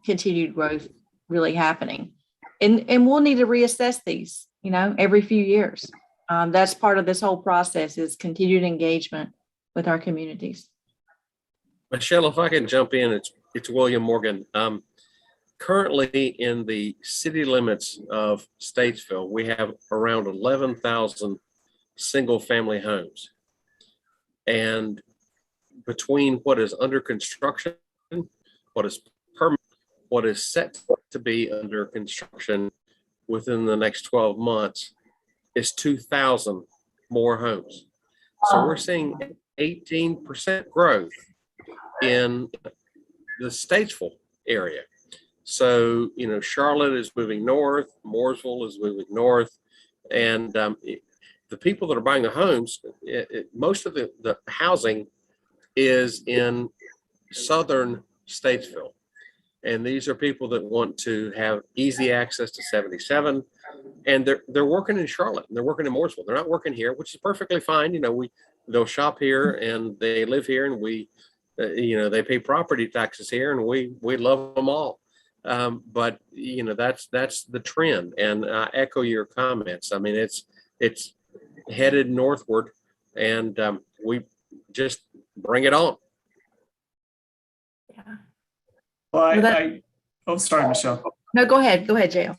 continued growth really happening. And we'll need to reassess these, every few years. That's part of this whole process, is continued engagement with our communities. Michelle, if I can jump in, it's William Morgan. Currently in the city limits of Statesville, we have around 11,000 single family homes. And between what is under construction, what is permanent, what is set to be under construction within the next 12 months is 2,000 more homes. So we're seeing 18% growth in the Statesville area. So, Charlotte is moving north, Mooresville is moving north, and the people that are buying the homes, most of the housing is in southern Statesville. And these are people that want to have easy access to 77, and they're working in Charlotte and they're working in Mooresville. They're not working here, which is perfectly fine. They'll shop here and they live here, and they pay property taxes here, and we love them all. But that's the trend, and I echo your comments. I mean, it's headed northward, and we just bring it on. Well, Well, that- oh, sorry, Michelle. No, go ahead, JL.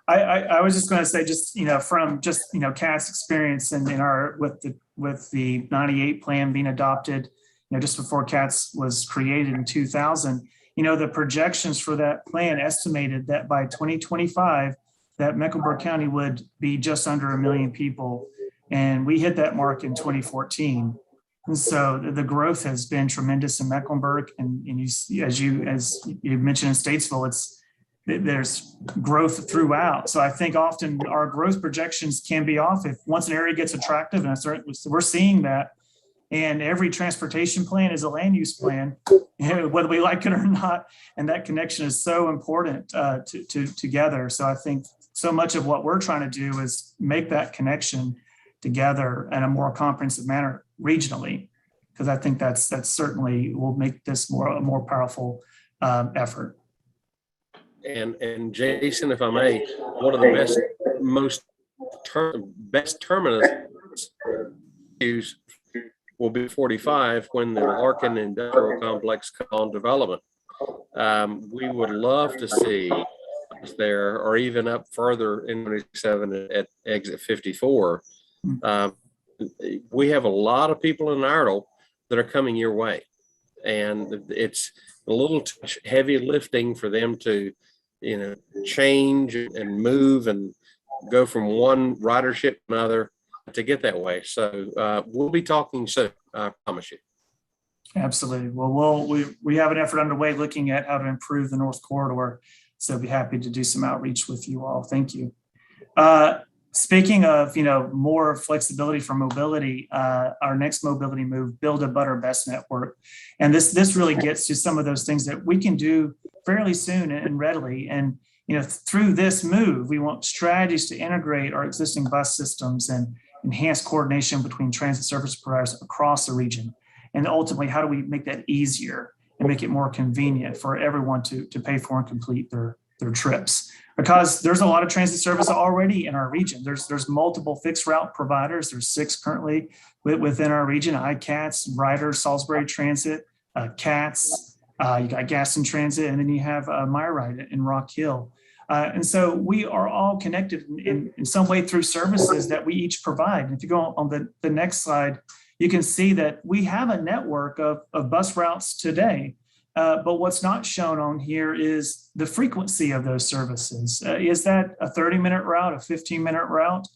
I was just going to say, just, from just, CAT's experience and in our, with the 98 plan being adopted, just before CATS was created in 2000, the projections for that plan estimated that by 2025, that Mecklenburg County would be just under 1 million people. And we hit that mark in 2014. And so the growth has been tremendous in Mecklenburg. And as you mentioned in Statesville, there's growth throughout. So I think often our growth projections can be off if once an area gets attractive, and we're seeing that. And every transportation plan is a land use plan, whether we like it or not. And that connection is so important together. So I think so much of what we're trying to do is make that connection together in a more comprehensive manner regionally, because I think that's certainly will make this a more powerful effort. And Jason, if I may, one of the best terminus use will be 45 when the Larkin Industrial Complex comes on development. We would love to see us there, or even up further in 27 at exit 54. We have a lot of people in Iredell that are coming your way, and it's a little too heavy lifting for them to change and move and go from one ridership to another to get that way. So we'll be talking soon, I promise you. Absolutely. Well, we have an effort underway looking at how to improve the North Corridor. So I'd be happy to do some outreach with you all. Thank you. Speaking of, more flexibility for mobility, our next mobility move, build a better best network. And this really gets to some of those things that we can do fairly soon and readily. And, through this move, we want strategies to integrate our existing bus systems and enhance coordination between transit service providers across the region. And ultimately, how do we make that easier and make it more convenient for everyone to pay for and complete their trips? Because there's a lot of transit service already in our region. There's multiple fixed route providers. There's 6 currently within our region: iCats, Ryder, Salisbury Transit, CATS, you got Gaston Transit, and then you have MyRide in Rock Hill. And so we are all connected in some way through services that we each provide. And if you go on the next slide, you can see that we have a network of bus routes today. But what's not shown on here is the frequency of those services. Is that a 30-minute route, a 15-minute route,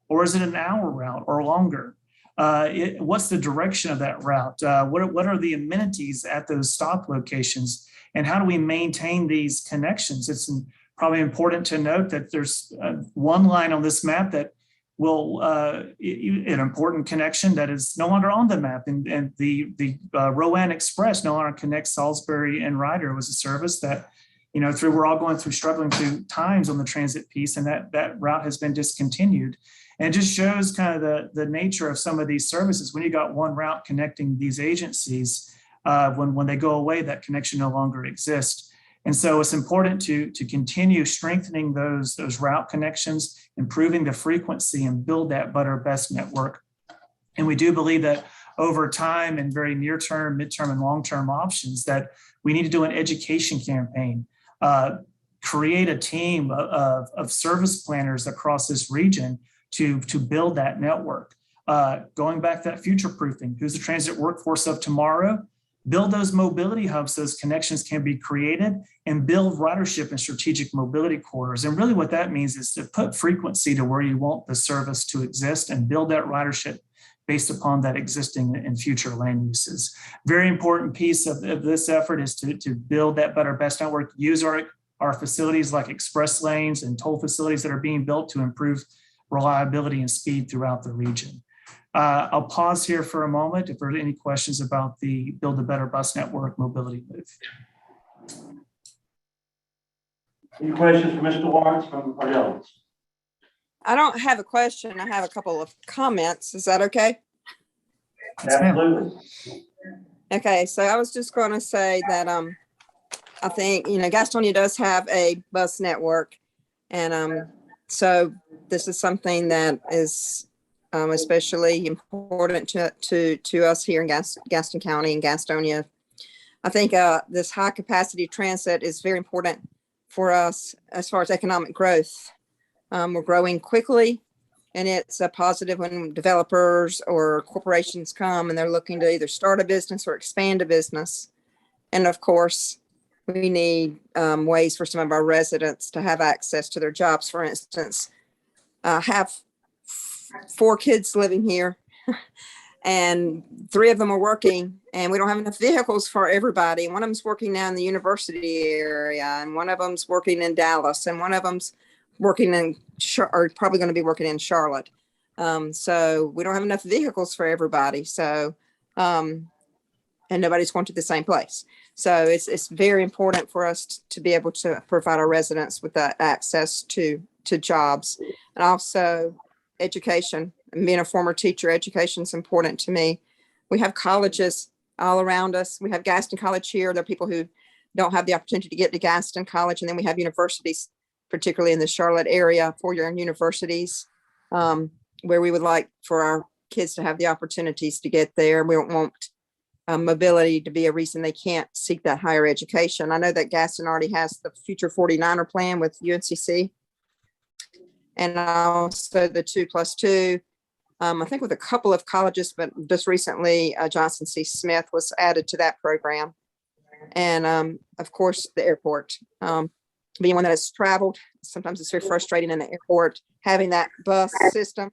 or is it an hour route or longer? What's the direction of that route? What are the amenities at those stop locations? And how do we maintain these connections? It's probably important to note that there's one line on this map that will an important connection that is no longer on the map, and the Rowan Express no longer connects Salisbury and Ryder. Was a service that we're all struggling through times on the transit piece, and that route has been discontinued. And it just shows kind of the nature of some of these services. When you got one route connecting these agencies, when they go away, that connection no longer exists. And so it's important to continue strengthening those route connections, improving the frequency, and build that better best network. And we do believe that over time, and very near term, midterm, and long-term options, that we need to do an education campaign, create a team of service planners across this region to build that network. Going back to that future proofing, who's the transit workforce of tomorrow? Build those mobility hubs, those connections can be created, and build ridership and strategic mobility corridors. And really what that means is to put frequency to where you want the service to exist and build that ridership based upon that existing and future land uses. Very important piece of this effort is to build that better best network, use our facilities like express lanes and toll facilities that are being built to improve reliability and speed throughout the region. I'll pause here for a moment if there are any questions about the Build a Better Bus Network mobility move. Any questions for Mr. Lawrence from our delegates? I don't have a question. I have a couple of comments. Is that okay? Absolutely. Okay, so I was just going to say that I think, Gastonia does have a bus network. And so this is something that is especially important to us here in Gaston County and Gastonia. I think this high capacity transit is very important for us as far as economic growth. We're growing quickly, and it's a positive when developers or corporations come and they're looking to either start a business or expand a business. And of course, we need ways for some of our residents to have access to their jobs. For instance, I have 4 kids living here and 3 of them are working, and we don't have enough vehicles for everybody. One of them's working now in the university area, and one of them's working in Dallas, and one of them's working in, or probably going to be working in Charlotte. So we don't have enough vehicles for everybody. So, and nobody's going to the same place. So it's very important for us to be able to provide our residents with that access to jobs, and also education. And being a former teacher, education is important to me. We have colleges all around us. We have Gaston College here. There are people who don't have the opportunity to get to Gaston College. And then we have universities, particularly in the Charlotte area, 4-year universities, where we would like for our kids to have the opportunities to get there. We don't want mobility to be a reason they can't seek that higher education. I know that Gaston already has the Future 49er plan with UNCC, and also the 2+2. I think with a couple of colleges, but just recently Johnson C. Smith was added to that program. And of course, the airport. Being one that has traveled, sometimes it's very frustrating in the airport. Having that bus system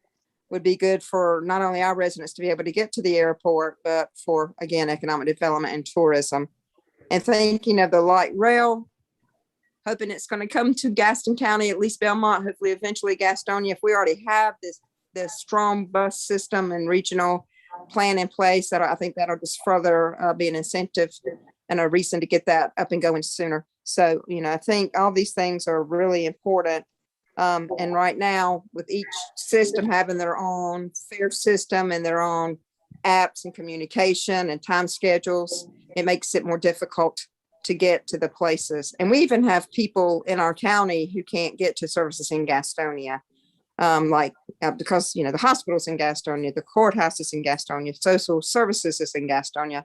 would be good for not only our residents to be able to get to the airport, but for, again, economic development and tourism. And thinking of the light rail, hoping it's going to come to Gaston County, at least Belmont, hopefully eventually Gastonia. If we already have this strong bus system and regional plan in place, that I think that'll just further be an incentive and a reason to get that up and going sooner. So, I think all these things are really important. And right now, with each system having their own fare system and their own apps and communication and time schedules, it makes it more difficult to get to the places. And we even have people in our county who can't get to services in Gastonia. Because, the hospital's in Gastonia, the courthouse is in Gastonia, social services is in Gastonia.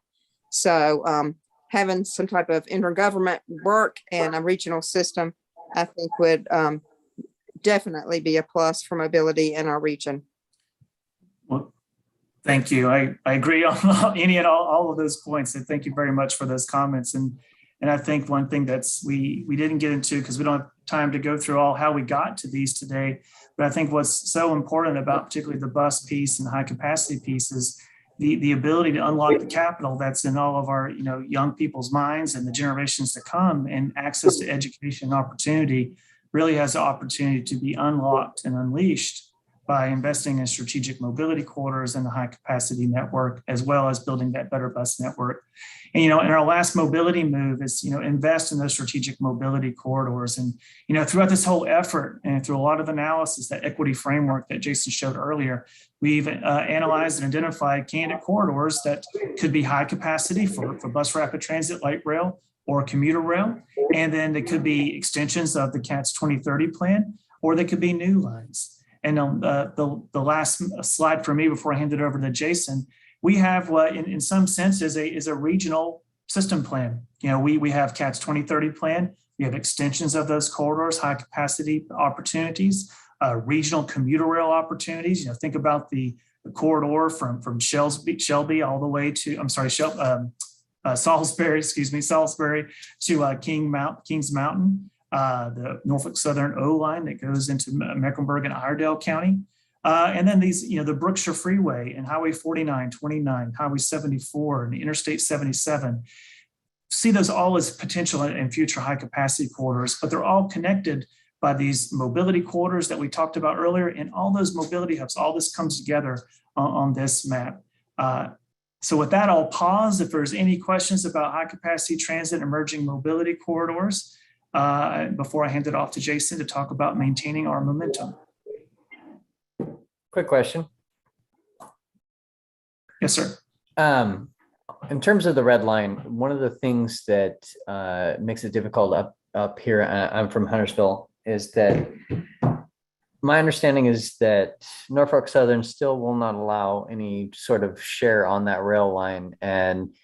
So having some type of intergovernment work and a regional system, I think would definitely be a plus for mobility in our region. Well, thank you. I agree on any and all of those points. And thank you very much for those comments. And I think one thing that's we didn't get into, because we don't have time to go through all how we got to these today, but I think what's so important about particularly the bus piece and the high capacity piece is the ability to unlock the capital that's in all of our young people's minds and the generations to come, and access to education opportunity really has the opportunity to be unlocked and unleashed by investing in strategic mobility corridors and the high capacity network, as well as building that better bus network. And, in our last mobility move is, invest in those strategic mobility corridors. And, throughout this whole effort and through a lot of analysis, that equity framework that Jason showed earlier, we've analyzed and identified candidate corridors that could be high capacity for bus rapid transit, light rail, or commuter rail. And then they could be extensions of the CATS 2030 plan, or they could be new lines. And on the last slide for me before I hand it over to Jason, we have what in some sense is a regional system plan. We have CATS 2030 plan. We have extensions of those corridors, high capacity opportunities, regional commuter rail opportunities. Think about the corridor from Shelby all the way to, Salisbury to Kings Mountain. The Norfolk Southern O line that goes into Mecklenburg and Iredell County. And then these, the Brookshire Freeway and Highway 49, 29, Highway 74, and Interstate 77. See those all as potential and future high capacity corridors, but they're all connected by these mobility corridors that we talked about earlier, and all those mobility hubs. All this comes together on this map. So with that, I'll pause. If there's any questions about high capacity transit, emerging mobility corridors, before I hand it off to Jason to talk about maintaining our momentum. Quick question. Yes, sir. In terms of the red line, one of the things that makes it difficult up here, I'm from Huntersville, is that my understanding is that Norfolk Southern still will not allow any sort of share on that rail line. And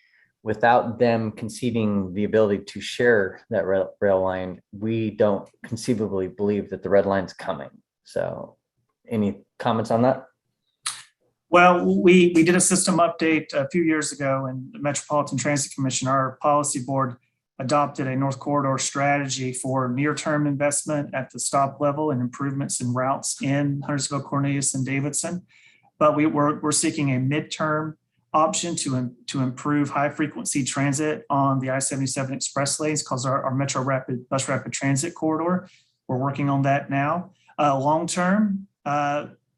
without them conceding the ability to share that rail line, we don't conceivably believe that the red line's coming. So any comments on that? Well, we did a system update a few years ago, and the Metropolitan Transit Commission, our policy board, adopted a North Corridor strategy for near-term investment at the stop level and improvements in routes in Huntersville, Cornelius, and Davidson. But we're seeking a midterm option to improve high-frequency transit on the I-77 express lanes, called our Metro Bus Rapid Transit Corridor. We're working on that now. Long-term,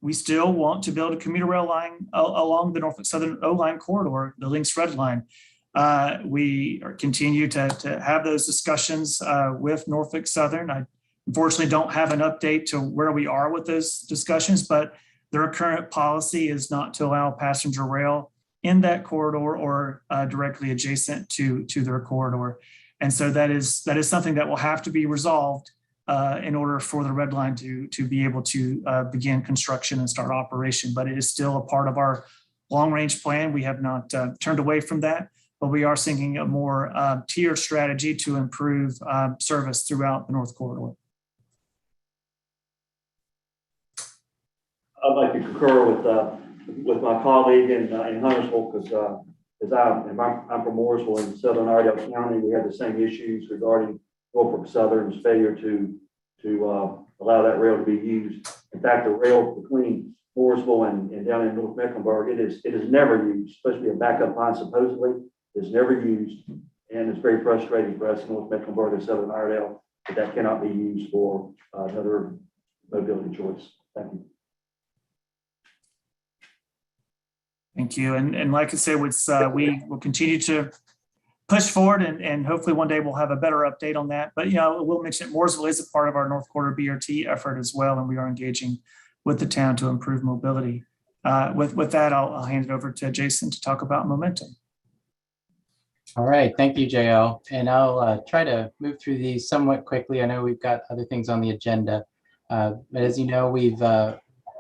we still want to build a commuter rail line along the Norfolk Southern O-Line corridor, the Lynx Red Line. We continue to have those discussions with Norfolk Southern. I unfortunately don't have an update to where we are with those discussions, but their current policy is not to allow passenger rail in that corridor or directly adjacent to their corridor. And so that is something that will have to be resolved in order for the red line to be able to begin construction and start operation. But it is still a part of our long-range plan. We have not turned away from that, but we are seeking a more tiered strategy to improve service throughout the North Corridor. I'd like to concur with my colleague in Huntersville, because I'm from Mooresville in southern Iredell County. We have the same issues regarding Norfolk Southern's failure to allow that rail to be used. In fact, the rail between Mooresville and down in North Mecklenburg, it is never used. It's supposed to be a backup line, supposedly. It's never used, and it's very frustrating for us in North Mecklenburg and southern Iredell that cannot be used for another mobility choice. Thank you. Thank you. And like I said, we will continue to push forward, and hopefully one day we'll have a better update on that. But, we'll mention it. Mooresville is a part of our North Corridor BRT effort as well, and we are engaging with the town to improve mobility. With that, I'll hand it over to Jason to talk about momentum. All right, thank you, JL. And I'll try to move through these somewhat quickly. I know we've got other things on the agenda, but as you know, we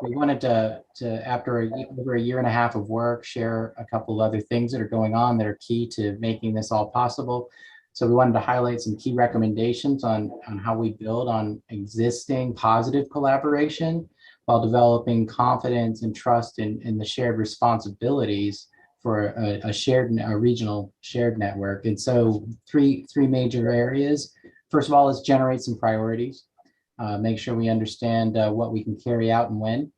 wanted to after over a year and a half of work, share a couple of other things that are going on that are key to making this all possible. So we wanted to highlight some key recommendations on how we build on existing positive collaboration while developing confidence and trust in the shared responsibilities for a regional shared network. And so three major areas. First of all, is generate some priorities. Make sure we understand what we can carry out and when.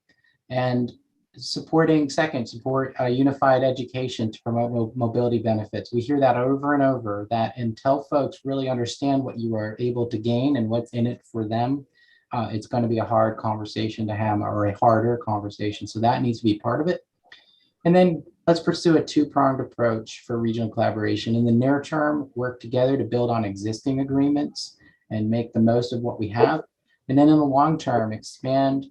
And support unified education to promote mobility benefits. We hear that over and over, that until folks really understand what you are able to gain and what's in it for them, it's going to be a hard conversation to have, or a harder conversation. So that needs to be part of it. And then let's pursue a two-pronged approach for regional collaboration. In the near term, work together to build on existing agreements and make the most of what we have. And then in the long term, expand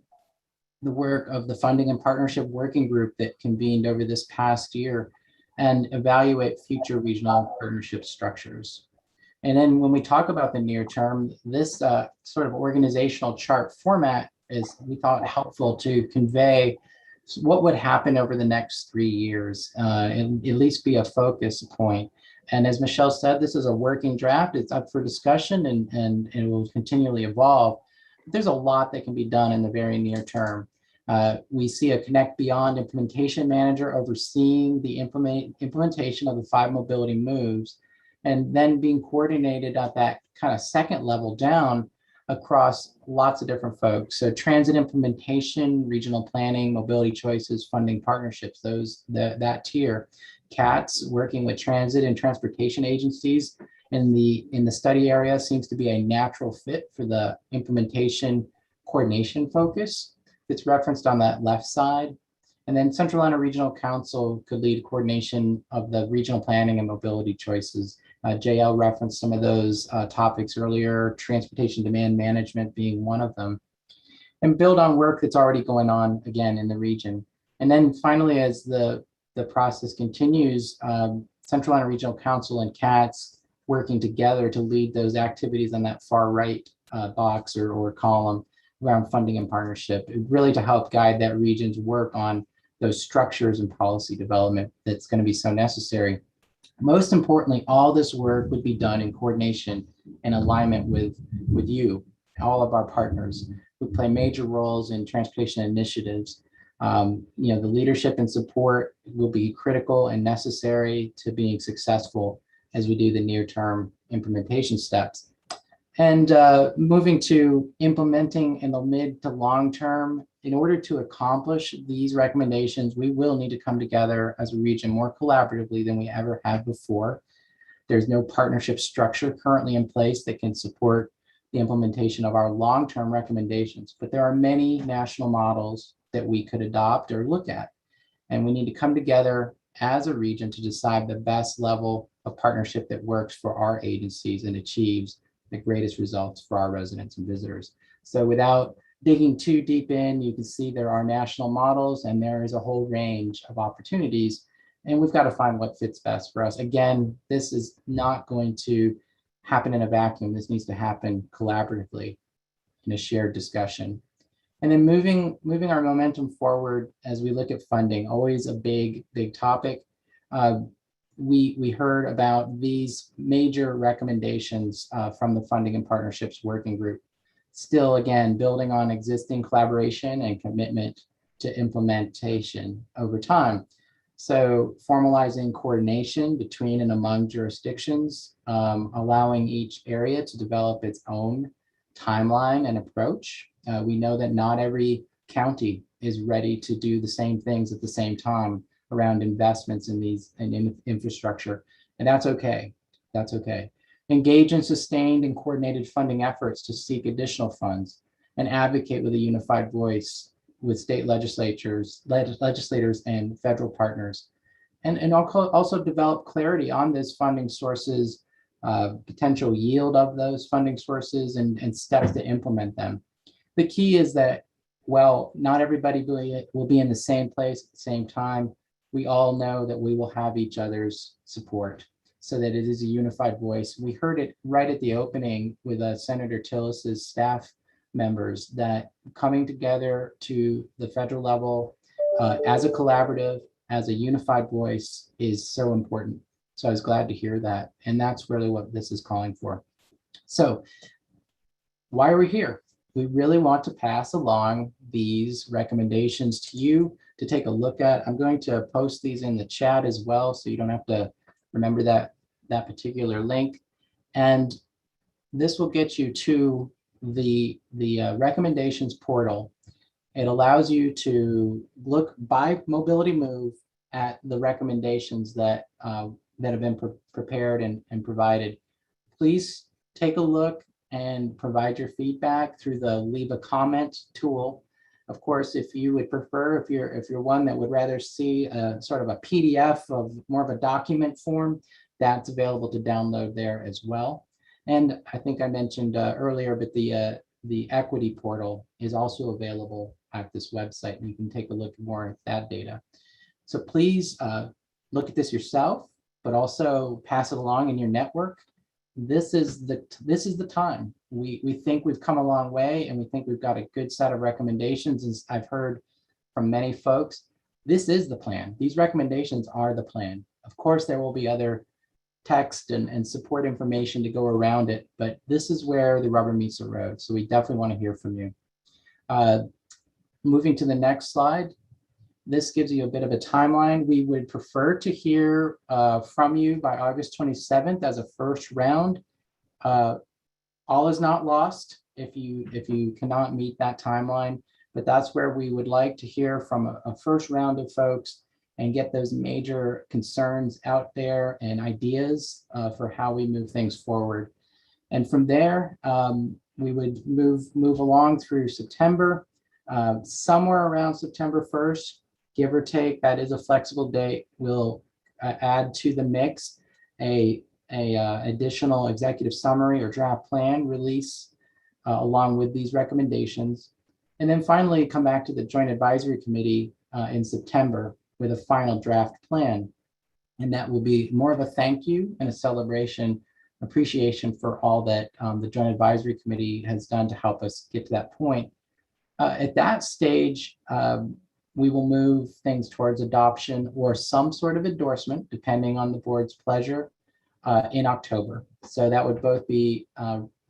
the work of the funding and partnership working group that convened over this past year and evaluate future regional partnership structures. And then when we talk about the near term, this sort of organizational chart format is, we thought, helpful to convey what would happen over the next 3 years, and at least be a focus point. And as Michelle said, this is a working draft. It's up for discussion and it will continually evolve. There's a lot that can be done in the very near term. We see a Connect Beyond implementation manager overseeing the implementation of the 5 mobility moves, and then being coordinated at that kind of second level down across lots of different folks. So transit implementation, regional planning, mobility choices, funding partnerships, that tier. CATS working with transit and transportation agencies in the study area seems to be a natural fit for the implementation coordination focus that's referenced on that left side. And then Centralina Regional Council could lead coordination of the regional planning and mobility choices. JL referenced some of those topics earlier, transportation demand management being one of them, and build on work that's already going on again in the region. And then finally, as the process continues, Centralina Regional Council and CATS working together to lead those activities on that far right box or column, around funding and partnership, really to help guide that region's work on those structures and policy development that's going to be so necessary. Most importantly, all this work would be done in coordination and alignment with you, all of our partners who play major roles in transportation initiatives. The leadership and support will be critical and necessary to being successful as we do the near-term implementation steps. And moving to implementing in the mid to long term, in order to accomplish these recommendations, we will need to come together as a region more collaboratively than we ever have before. There's no partnership structure currently in place that can support the implementation of our long-term recommendations, but there are many national models that we could adopt or look at. And we need to come together as a region to decide the best level of partnership that works for our agencies and achieves the greatest results for our residents and visitors. So without digging too deep in, you can see there are national models and there is a whole range of opportunities, and we've got to find what fits best for us. Again, this is not going to happen in a vacuum. This needs to happen collaboratively in a shared discussion. And then moving our momentum forward as we look at funding, always a big topic. We heard about these major recommendations from the Funding and Partnerships Working Group. Still, again, building on existing collaboration and commitment to implementation over time. So formalizing coordination between and among jurisdictions, allowing each area to develop its own timeline and approach. We know that not every county is ready to do the same things at the same time around investments in infrastructure, and that's okay. That's okay. Engage in sustained and coordinated funding efforts to seek additional funds and advocate with a unified voice with state legislators and federal partners, and also develop clarity on this funding sources, potential yield of those funding sources, and steps to implement them. The key is that, well, not everybody will be in the same place at the same time. We all know that we will have each other's support so that it is a unified voice. We heard it right at the opening with Senator Tillis's staff members, that coming together to the federal level as a collaborative, as a unified voice is so important. So I was glad to hear that. And that's really what this is calling for. So why are we here? We really want to pass along these recommendations to you to take a look at. I'm going to post these in the chat as well, so you don't have to remember that particular link. And this will get you to the recommendations portal. It allows you to look by Mobility Move at the recommendations that have been prepared and provided. Please take a look and provide your feedback through the leave a comment tool. Of course, if you would prefer, if you're one that would rather see a sort of a PDF of more of a document form, that's available to download there as well. And I think I mentioned earlier, but the equity portal is also available at this website, and you can take a look more at that data. So please look at this yourself, but also pass it along in your network. This is the time. We think we've come a long way, and we think we've got a good set of recommendations. As I've heard from many folks, this is the plan. These recommendations are the plan. Of course, there will be other text and support information to go around it, but this is where the rubber meets the road. So we definitely want to hear from you. Moving to the next slide. This gives you a bit of a timeline. We would prefer to hear from you by August 27th as a first round. All is not lost if you cannot meet that timeline, but that's where we would like to hear from a first round of folks and get those major concerns out there and ideas for how we move things forward. And from there, we would move along through September, somewhere around September 1st, give or take. That is a flexible date. We'll add to the mix a additional executive summary or draft plan release along with these recommendations. And then finally come back to the Joint Advisory Committee in September with a final draft plan. And that will be more of a thank you and a celebration, appreciation for all that the Joint Advisory Committee has done to help us get to that point. At that stage, we will move things towards adoption or some sort of endorsement, depending on the board's pleasure, in October. So that would both be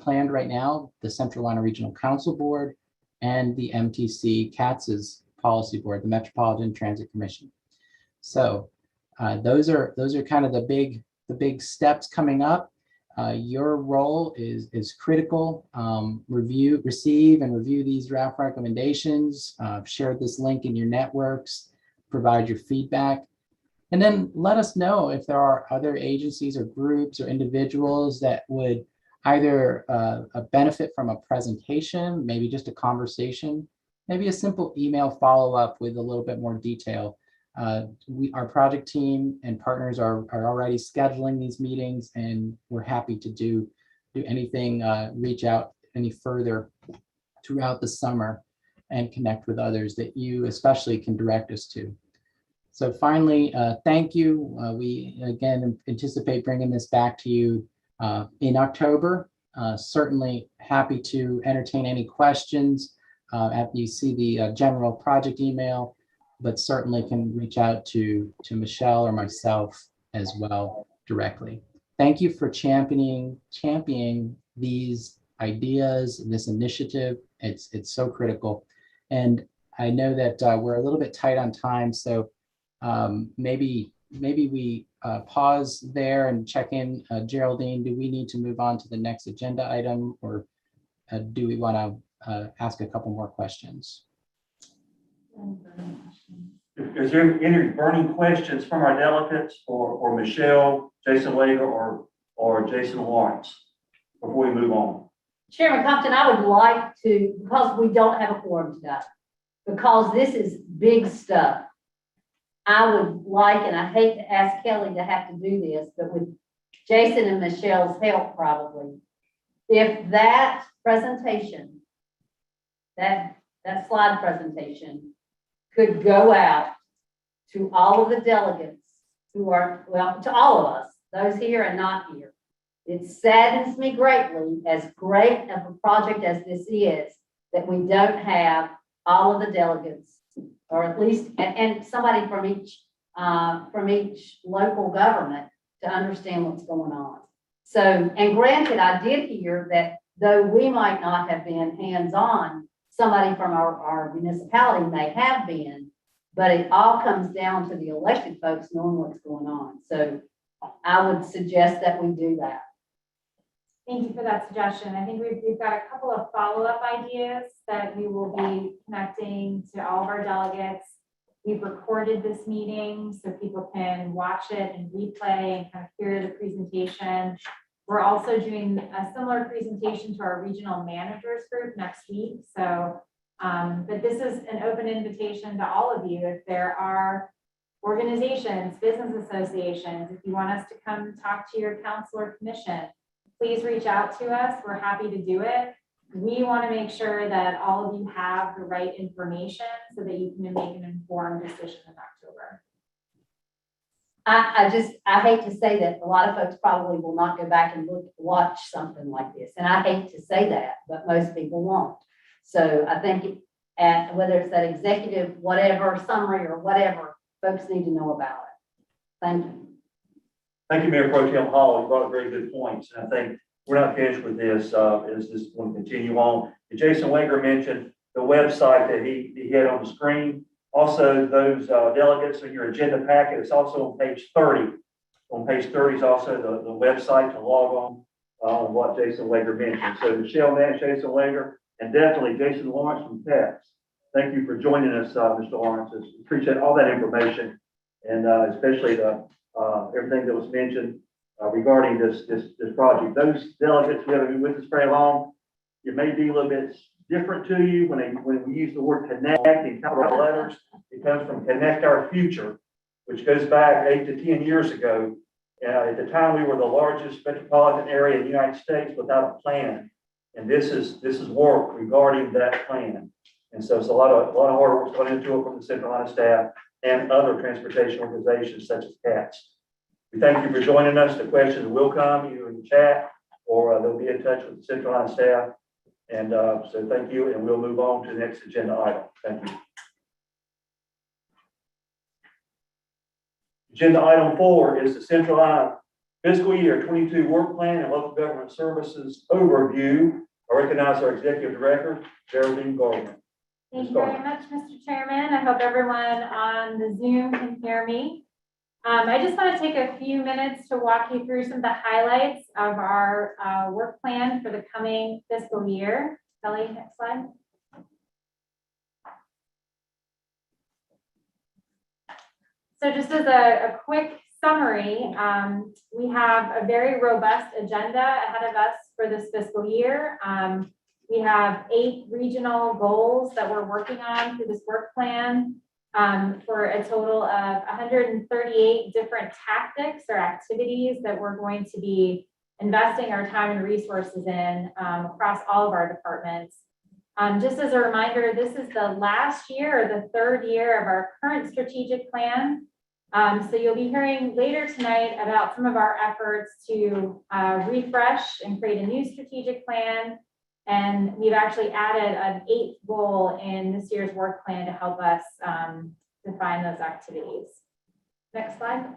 planned right now, the Centralina Regional Council Board and the MTC CATS's policy board, the Metropolitan Transit Commission. So those are kind of the big steps coming up. Your role is critical. Receive and review these draft recommendations. Share this link in your networks. Provide your feedback. And then let us know if there are other agencies or groups or individuals that would either benefit from a presentation, maybe just a conversation, maybe a simple email follow-up with a little bit more detail. Our project team and partners are already scheduling these meetings, and we're happy to do anything, reach out any further throughout the summer and connect with others that you especially can direct us to. So finally, thank you. We again anticipate bringing this back to you in October. Certainly happy to entertain any questions after you see the general project email, but certainly can reach out to Michelle or myself as well directly. Thank you for championing these ideas, this initiative. It's so critical. And I know that we're a little bit tight on time, so maybe we pause there and check in. Geraldine, do we need to move on to the next agenda item, or do we want to ask a couple more questions? Is there any burning questions from our delegates or Michelle, Jason Lager, or Jason Lawrence before we move on? Chairman Compton, I would like to, because we don't have a quorum today, because this is big stuff, I would like, and I hate to ask Kelly to have to do this, but with Jason and Michelle's help probably, if that presentation, that slide presentation could go out to all of the delegates who are, well, to all of us, those here and not here. It saddens me greatly, as great of a project as this is, that we don't have all of the delegates, or at least, and somebody from each local government to understand what's going on. So, and granted, I did hear that though we might not have been hands-on, somebody from our municipality may have been, but it all comes down to the elected folks knowing what's going on. So I would suggest that we do that. Thank you for that suggestion. I think we've got a couple of follow-up ideas that we will be connecting to all of our delegates. We've recorded this meeting so people can watch it and replay and kind of hear the presentation. We're also doing a similar presentation to our regional managers group next week. So, but this is an open invitation to all of you. If there are organizations, business associations, if you want us to come talk to your council or commission, please reach out to us. We're happy to do it. We want to make sure that all of you have the right information so that you can make an informed decision in October. I hate to say that a lot of folks probably will not go back and watch something like this. And I hate to say that, but most people won't. So I think whether it's that executive, whatever, summary or whatever, folks need to know about it. Thank you. Thank you, Mayor Pro Tem Hall. You brought up very good points. And I think we're not finished with this. Is this going to continue on? Jason Lager mentioned the website that he had on the screen. Also, those delegates in your agenda packet, it's also on page 30. On page 30 is also the website to log on what Jason Lager mentioned. So Michelle Nash, Jason Lager, and definitely Jason Lawrence from PEPS. Thank you for joining us, Mr. Lawrence. Appreciate all that information, and especially the everything that was mentioned regarding this project. Those delegates who haven't been with us very long, it may be a little bit different to you when we use the word connect in capital letters. It comes from Connect Our Future, which goes back 8 to 10 years ago. At the time, we were the largest metropolitan area in the United States without a plan, and this is work regarding that plan. And so it's a lot of hard work going into it from the Centralina staff and other transportation organizations such as CATS. We thank you for joining us. The questions will come either in the chat or they'll be in touch with the Centralina staff. And so thank you, and we'll move on to the next agenda item. Thank you. Agenda item 4 is the Centralina fiscal year 22 work plan and local government services overview. I recognize our executive director, Geraldine Gardner. Thank you very much, Mr. Chairman. I hope everyone on the Zoom can hear me. I just want to take a few minutes to walk you through some of the highlights of our work plan for the coming fiscal year. Kelly, next slide. So just as a quick summary, we have a very robust agenda ahead of us for this fiscal year. We have 8 regional goals that we're working on through this work plan for a total of 138 different tactics or activities that we're going to be investing our time and resources in across all of our departments. Just as a reminder, this is the last year or the 3rd year of our current strategic plan. So you'll be hearing later tonight about some of our efforts to refresh and create a new strategic plan. And we've actually added an 8th goal in this year's work plan to help us define those activities. Next slide.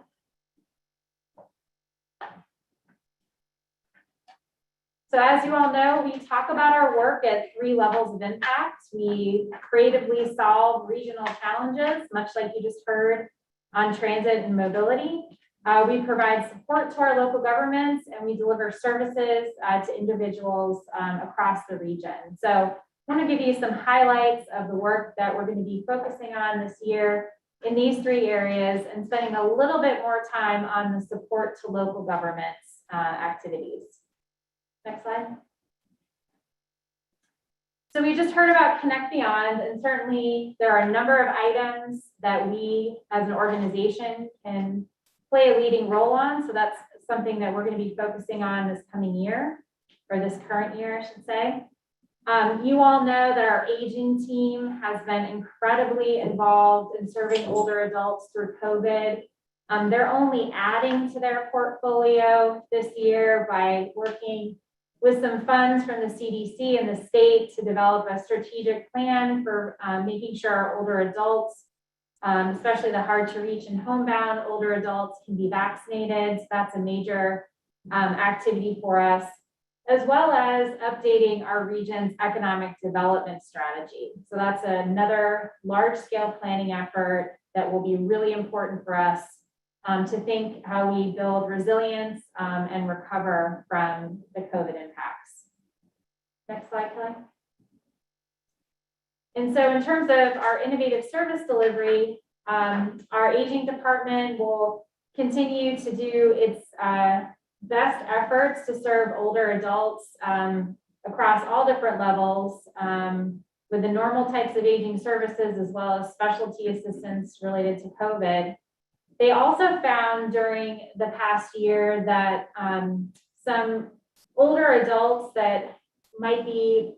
So as you all know, we talk about our work at 3 levels of impact. We creatively solve regional challenges, much like you just heard on transit and mobility. We provide support to our local governments, and we deliver services to individuals across the region. So I want to give you some highlights of the work that we're going to be focusing on this year in these 3 areas, and spending a little bit more time on the support to local governments activities. Next slide. So we just heard about Connect Beyond, and certainly there are a number of items that we as an organization can play a leading role on. So that's something that we're going to be focusing on this coming year, or this current year, I should say. You all know that our aging team has been incredibly involved in serving older adults through COVID. They're only adding to their portfolio this year by working with some funds from the CDC and the state to develop a strategic plan for making sure our older adults, especially the hard to reach and homebound older adults, can be vaccinated. So that's a major activity for us, as well as updating our region's economic development strategy. So that's another large scale planning effort that will be really important for us to think how we build resilience and recover from the COVID impacts. Next slide, Kelly. And so in terms of our innovative service delivery, our aging department will continue to do its best efforts to serve older adults across all different levels with the normal types of aging services, as well as specialty assistance related to COVID. They also found during the past year that some older adults that might be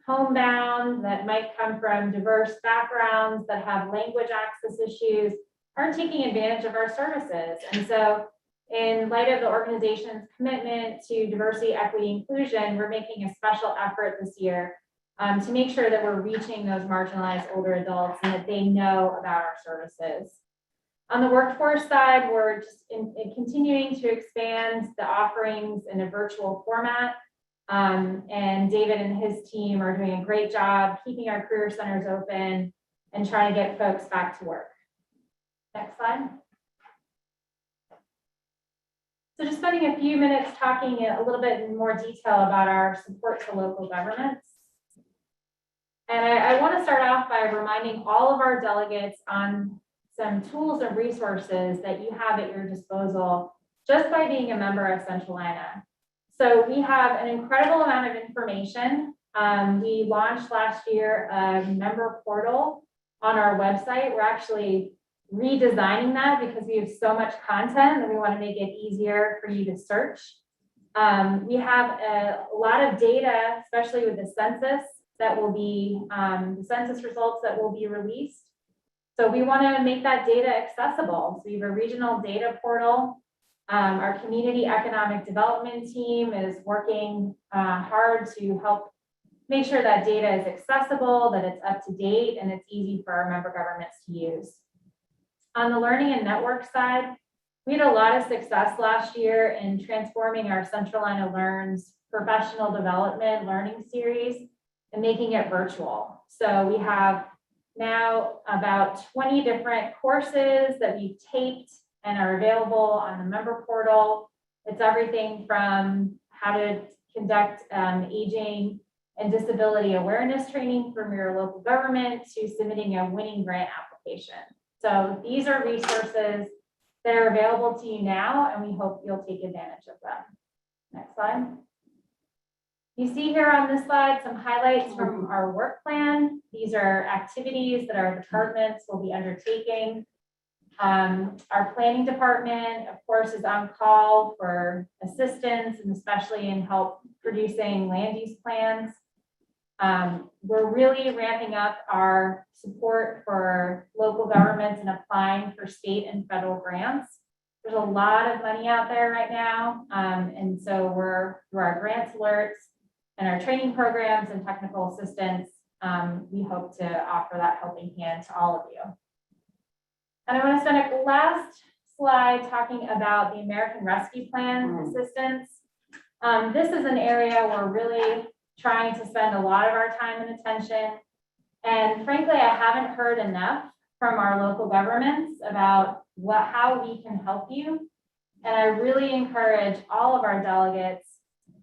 homebound, that might come from diverse backgrounds, that have language access issues, aren't taking advantage of our services. And so in light of the organization's commitment to diversity, equity, inclusion, we're making a special effort this year to make sure that we're reaching those marginalized older adults and that they know about our services. On the workforce side, we're just continuing to expand the offerings in a virtual format. And David and his team are doing a great job keeping our career centers open and trying to get folks back to work. Next slide. So just spending a few minutes talking a little bit in more detail about our support to local governments. And I want to start off by reminding all of our delegates on some tools and resources that you have at your disposal just by being a member of Centralina. So we have an incredible amount of information. We launched last year a member portal on our website. We're actually redesigning that because we have so much content that we want to make it easier for you to search. We have a lot of data, especially with the census that will be, the census results that will be released. So we want to make that data accessible. So we have a regional data portal. Our community economic development team is working hard to help make sure that data is accessible, that it's up to date, and it's easy for our member governments to use. On the learning and network side, we had a lot of success last year in transforming our Centralina Learns professional development learning series and making it virtual. So we have now about 20 different courses that we've taped and are available on the member portal. It's everything from how to conduct aging and disability awareness training from your local government to submitting a winning grant application. So these are resources that are available to you now, and we hope you'll take advantage of them. Next slide. You see here on this slide some highlights from our work plan. These are activities that our departments will be undertaking. Our planning department, of course, is on call for assistance and especially in help producing land use plans. We're really ramping up our support for local governments and applying for state and federal grants. There's a lot of money out there right now. And so we're through our grants alerts and our training programs and technical assistance, we hope to offer that helping hand to all of you. And I want to spend a last slide talking about the American Rescue Plan assistance. This is an area we're really trying to spend a lot of our time and attention. And frankly, I haven't heard enough from our local governments about how we can help you. And I really encourage all of our delegates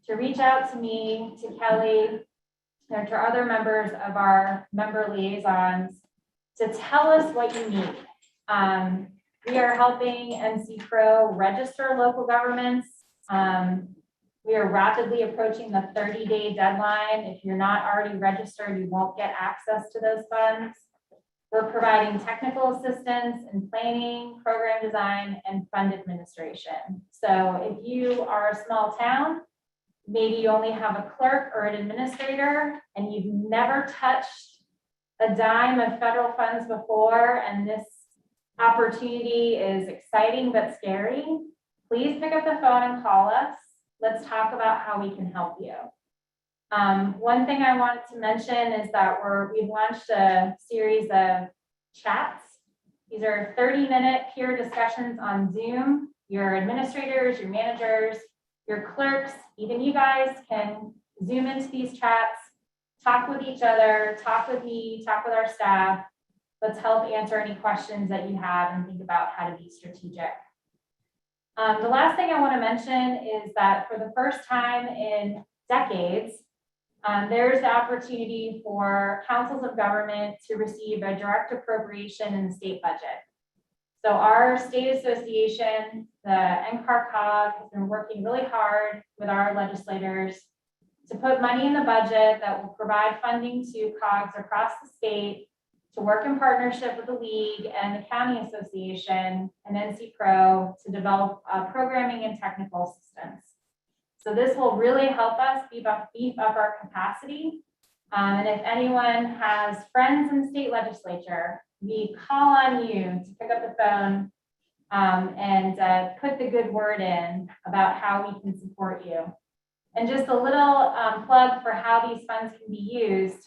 to reach out to me, to Kelly, and to other members of our member liaisons to tell us what you need. We are helping NC Pro register local governments. We are rapidly approaching the 30-day deadline. If you're not already registered, you won't get access to those funds. We're providing technical assistance in planning, program design, and fund administration. So if you are a small town, maybe you only have a clerk or an administrator, and you've never touched a dime of federal funds before, and this opportunity is exciting but scary, please pick up the phone and call us. Let's talk about how we can help you. One thing I want to mention is that we've launched a series of chats. These are 30-minute peer discussions on Zoom. Your administrators, your managers, your clerks, even you guys can Zoom into these chats, talk with each other, talk with me, talk with our staff. Let's help answer any questions that you have and think about how to be strategic. The last thing I want to mention is that for the first time in decades, there's the opportunity for councils of government to receive a direct appropriation in the state budget. So our state association, the NCAR-COG, has been working really hard with our legislators to put money in the budget that will provide funding to COGs across the state to work in partnership with the league and the county association and NC Pro to develop programming and technical assistance. So this will really help us beef up our capacity. And if anyone has friends in the state legislature, we call on you to pick up the phone and put the good word in about how we can support you. And just a little plug for how these funds can be used.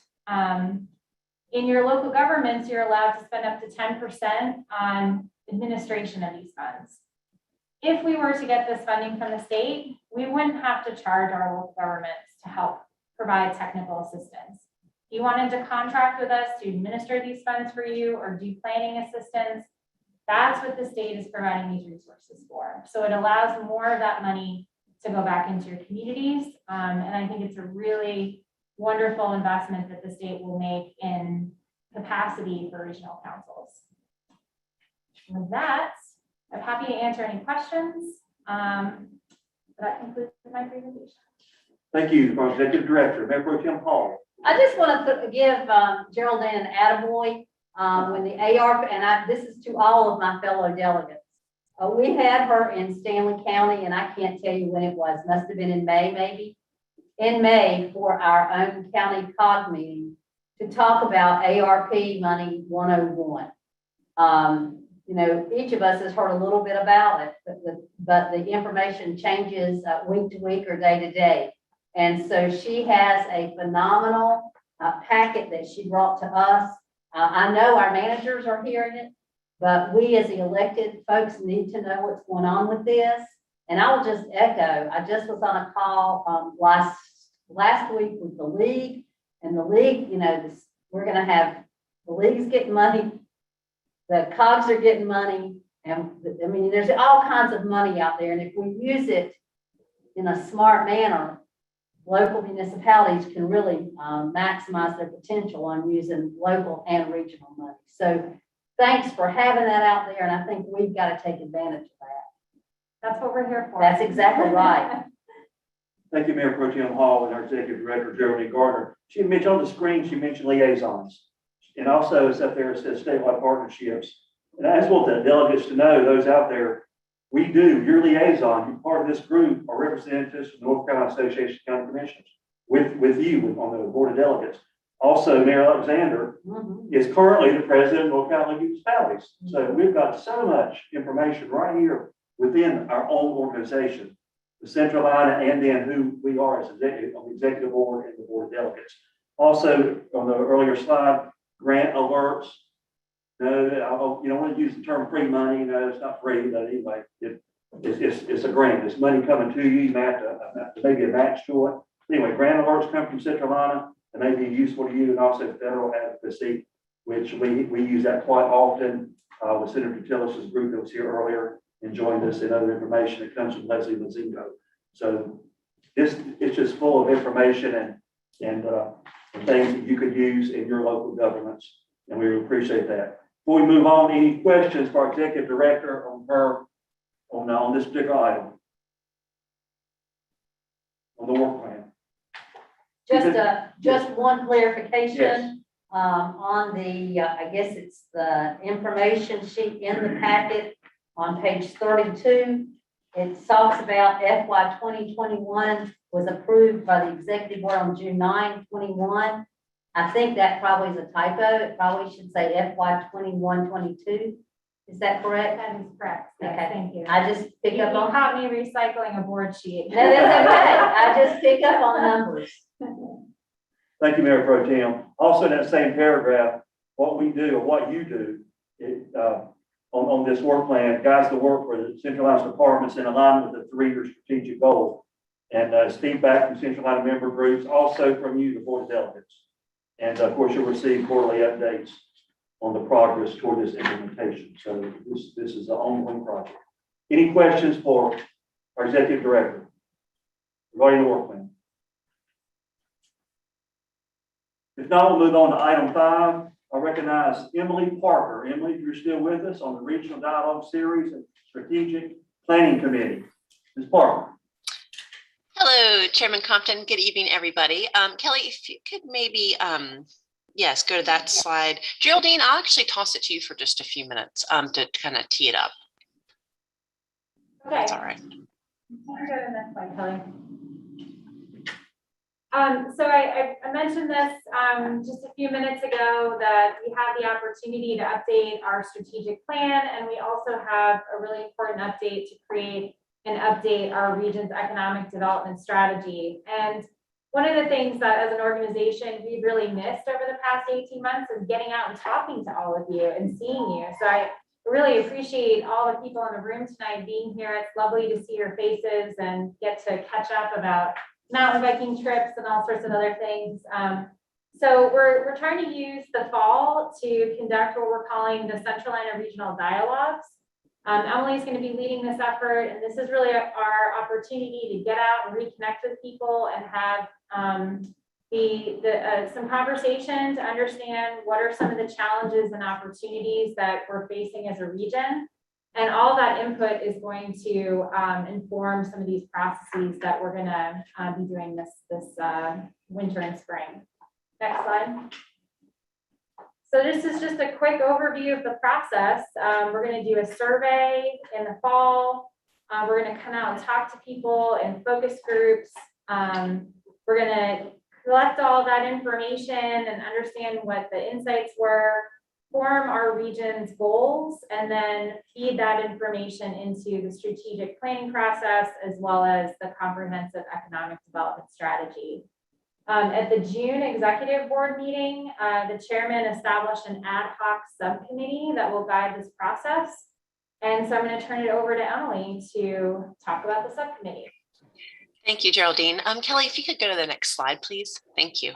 In your local governments, you're allowed to spend up to 10% on administration of these funds. If we were to get this funding from the state, we wouldn't have to charge our local governments to help provide technical assistance. If you wanted to contract with us to administer these funds for you or do planning assistance, that's what the state is providing these resources for. So it allows more of that money to go back into your communities. And I think it's a really wonderful investment that the state will make in capacity for regional councils. With that, I'm happy to answer any questions. That concludes my presentation. Thank you, Executive Director. Member Pro Tem Hall. I just want to give Geraldine an attaboy when the ARP, and this is to all of my fellow delegates. We had her in Stanley County, and I can't tell you when it was, must have been in May, maybe. In May for our own county COG meeting to talk about ARP money 101. You know, each of us has heard a little bit about it, but the information changes week to week or day to day. And so she has a phenomenal packet that she brought to us. I know our managers are hearing it, but we as the elected folks need to know what's going on with this. And I will just echo, I just was on a call last week with the league, and the league, you know, we're gonna have, the league's getting money, the COGs are getting money, and I mean, there's all kinds of money out there, and if we use it in a smart manner, local municipalities can really maximize their potential on using local and regional money. So thanks for having that out there, and I think we've got to take advantage of that. That's what we're here for. That's exactly right. Thank you, Mayor Pro Tem Hall, and our Executive Director, Geraldine Gardner. She mentioned on the screen, she mentioned liaisons. And also it's up there, it says statewide partnerships. And I just want the delegates to know, those out there, we do, your liaison, you're part of this group, are representatives from North Carolina Association of County Commissioners with you on the Board of Delegates. Also, Mayor Alexander is currently the president of North Carolina Municipalities. So we've got so much information right here within our own organization, the Centralina, and then who we are as executive on the executive board and the Board of Delegates. Also, on the earlier slide, grant alerts. No, you don't want to use the term free money. No, it's not free, but anyway, it's a grant. It's money coming to you. You may have to maybe a match to it. Anyway, grant alerts come from Centralina and may be useful to you, and also federal advocacy, which we use that quite often with Senator Tillis's group that was here earlier and joined us, and other information that comes from Leslie Mazingo. So it's just full of information and things that you could use in your local governments, and we appreciate that. Before we move on, any questions for our Executive Director on this particular item? On the work plan? Just one clarification. Yes. On the, I guess it's the information sheet in the packet on page 32. It talks about FY 2021 was approved by the Executive Board on June 9, 21. I think that probably is a typo. It probably should say FY 21-22. Is that correct? That is correct. Yes, Okay. thank you. I just pick up on. caught me recycling a board sheet. No, that's okay. I just pick up on numbers. Thank you, Mayor Pro Tem. Also in that same paragraph, what we do or what you do on this work plan guides the work for the Centralina departments in alignment with the 3-year strategic goal. And it's feedback from Centralina member groups, also from you, the Board of Delegates. And of course, you'll receive quarterly updates on the progress toward this implementation. So this is an ongoing project. Any questions for our Executive Director regarding the work plan? If not, we'll move on to item 5. I recognize Emily Parker. Emily, if you're still with us on the Regional Dialogue Series and Strategic Planning Committee. Ms. Parker. Hello, Chairman Compton. Good evening, everybody. Kelly, if you could maybe, yes, go to that slide. Geraldine, I'll actually toss it to you for just a few minutes to kind of tee it up. Okay. That's all right. Go to the next slide, Kelly. So I mentioned this just a few minutes ago that we have the opportunity to update our strategic plan, and we also have a really important update to create and update our region's economic development strategy. And one of the things that as an organization we've really missed over the past 18 months is getting out and talking to all of you and seeing you. So I really appreciate all the people in the room tonight being here. It's lovely to see your faces and get to catch up about mountain biking trips and all sorts of other things. So we're trying to use the fall to conduct what we're calling the Centralina Regional Dialogues. Emily's going to be leading this effort, and this is really our opportunity to get out and reconnect with people and have some conversation to understand what are some of the challenges and opportunities that we're facing as a region. And all that input is going to inform some of these processes that we're going to be doing this winter and spring. Next slide. So this is just a quick overview of the process. We're going to do a survey in the fall. We're going to come out and talk to people in focus groups. We're going to collect all that information and understand what the insights were. form our region's goals, and then feed that information into the strategic planning process, as well as the comprehensive economic development strategy. At the June executive board meeting, the chairman established an ad hoc subcommittee that will guide this process. And so I'm going to turn it over to Emily to talk about the subcommittee. Thank you, Geraldine. Kelly, if you could go to the next slide, please. Thank you.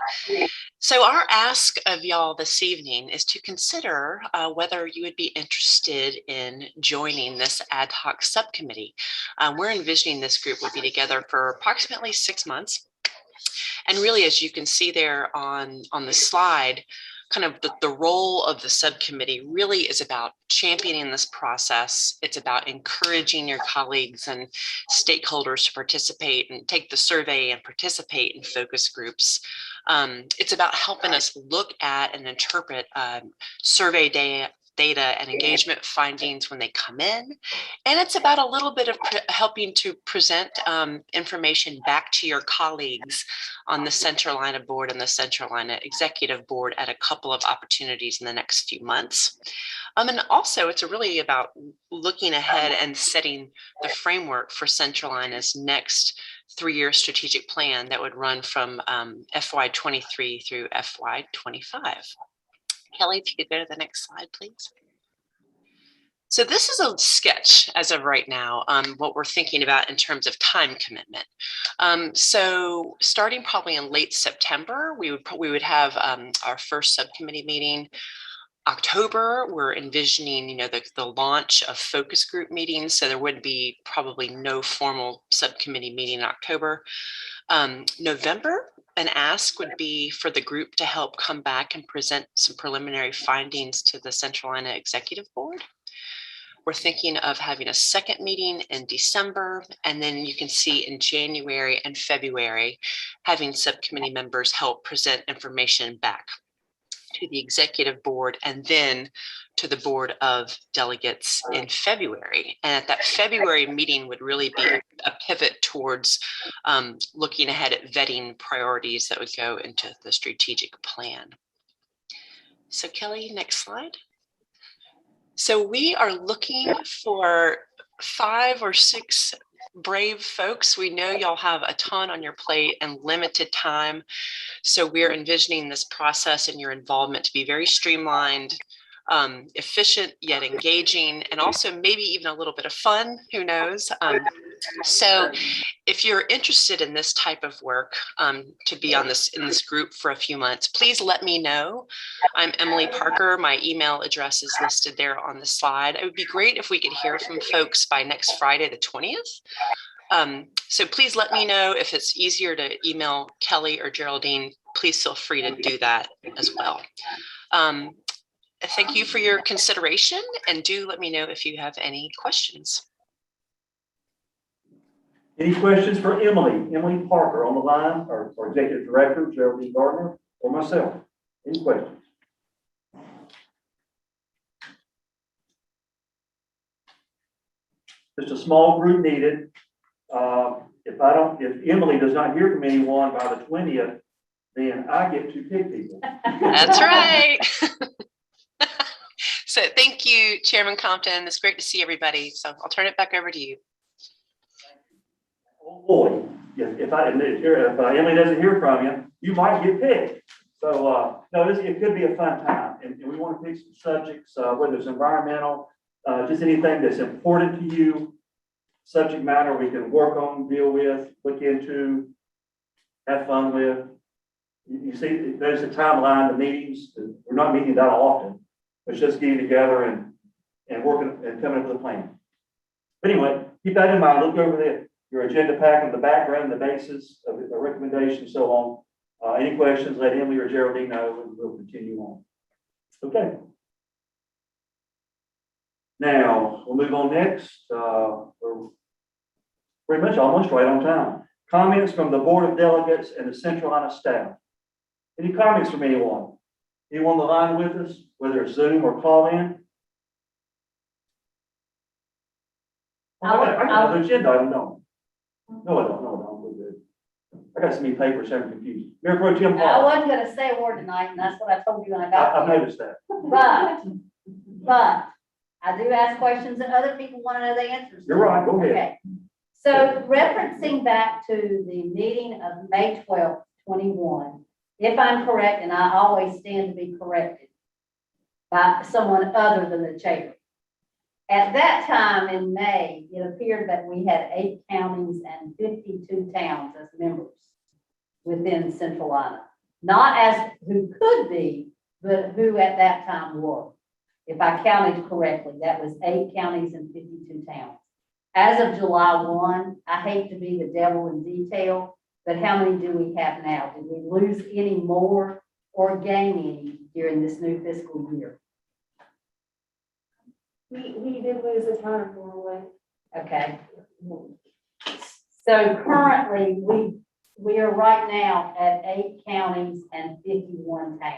So our ask of y'all this evening is to consider whether you would be interested in joining this ad hoc subcommittee. We're envisioning this group would be together for approximately 6 months. And really, as you can see there on the slide, kind of the role of the subcommittee really is about championing this process. It's about encouraging your colleagues and stakeholders to participate and take the survey and participate in focus groups. It's about helping us look at and interpret survey data and engagement findings when they come in. And it's about a little bit of helping to present information back to your colleagues on the Centralina board and the Centralina executive board at a couple of opportunities in the next few months. And also it's really about looking ahead and setting the framework for Centralina's next 3-year strategic plan that would run from FY23 through FY25. Kelly, if you could go to the next slide, please. So this is a sketch as of right now, what we're thinking about in terms of time commitment. So starting probably in late September, we would have our first subcommittee meeting. October, we're envisioning, the launch of focus group meetings. So there would be probably no formal subcommittee meeting in October. November, an ask would be for the group to help come back and present some preliminary findings to the Centralina Executive Board. We're thinking of having a second meeting in December, and then you can see in January and February, having subcommittee members help present information back to the executive board and then to the board of delegates in February. And at that February meeting would really be a pivot towards looking ahead at vetting priorities that would go into the strategic plan. So Kelly, next slide. So we are looking for 5 or 6 brave folks. We know y'all have a ton on your plate and limited time. So we're envisioning this process and your involvement to be very streamlined, efficient, yet engaging, and also maybe even a little bit of fun, who knows? So if you're interested in this type of work, to be in this group for a few months, please let me know. I'm Emily Parker. My email address is listed there on the slide. It would be great if we could hear from folks by next Friday, the 20th. So please let me know. If it's easier to email Kelly or Geraldine, please feel free to do that as well. Thank you for your consideration, and do let me know if you have any questions. Any questions for Emily? Emily Parker on the line, or Executive Director, Geraldine Gardner, or myself? Any questions? Just a small group needed. If Emily does not hear from anyone by the 20th, then I get to pick people. That's right. So thank you, Chairman Compton. It's great to see everybody. So I'll turn it back over to you. Oh boy, if Emily doesn't hear from you, you might get picked. So no, it could be a fun time, and we want to pick some subjects, whether it's environmental, just anything that's important to you, subject matter we can work on, deal with, look into, have fun with. You see, there's a timeline, the meetings. We're not meeting that often. It's just getting together and working and coming up with a plan. But anyway, keep that in mind. Look over your agenda pack in the background, the basis of the recommendation, so on. Any questions, let Emily or Geraldine know, and we'll continue on. Okay. Now, we'll move on next. We're pretty much almost right on time. Comments from the Board of Delegates and the Centralina staff. Any comments from anyone? Anyone on the line with us, whether it's Zoom or call in? I got the agenda, I don't know. No, I don't know. We're good. I got so many papers, I'm confused. Mayor Pro Tem I Hall, wasn't gonna say a word tonight, and that's what I told you when I I've got here. noticed that. But I do ask questions that other people want to know the answers to. You're right, go ahead. Okay. So referencing back to the meeting of May 12th, 21, if I'm correct, and I always stand to be corrected by someone other than the chair. At that time in May, it appeared that we had 8 counties and 52 towns as members within Centralina. Not as who could be, but who at that time were. If I counted correctly, that was 8 counties and 52 towns. As of July 1, I hate to be the devil in detail, but how many do we have now? Did we lose any more or gain any during this new fiscal year? We did lose a ton of Norway. Okay. So currently, we are right now at 8 counties and 51 towns.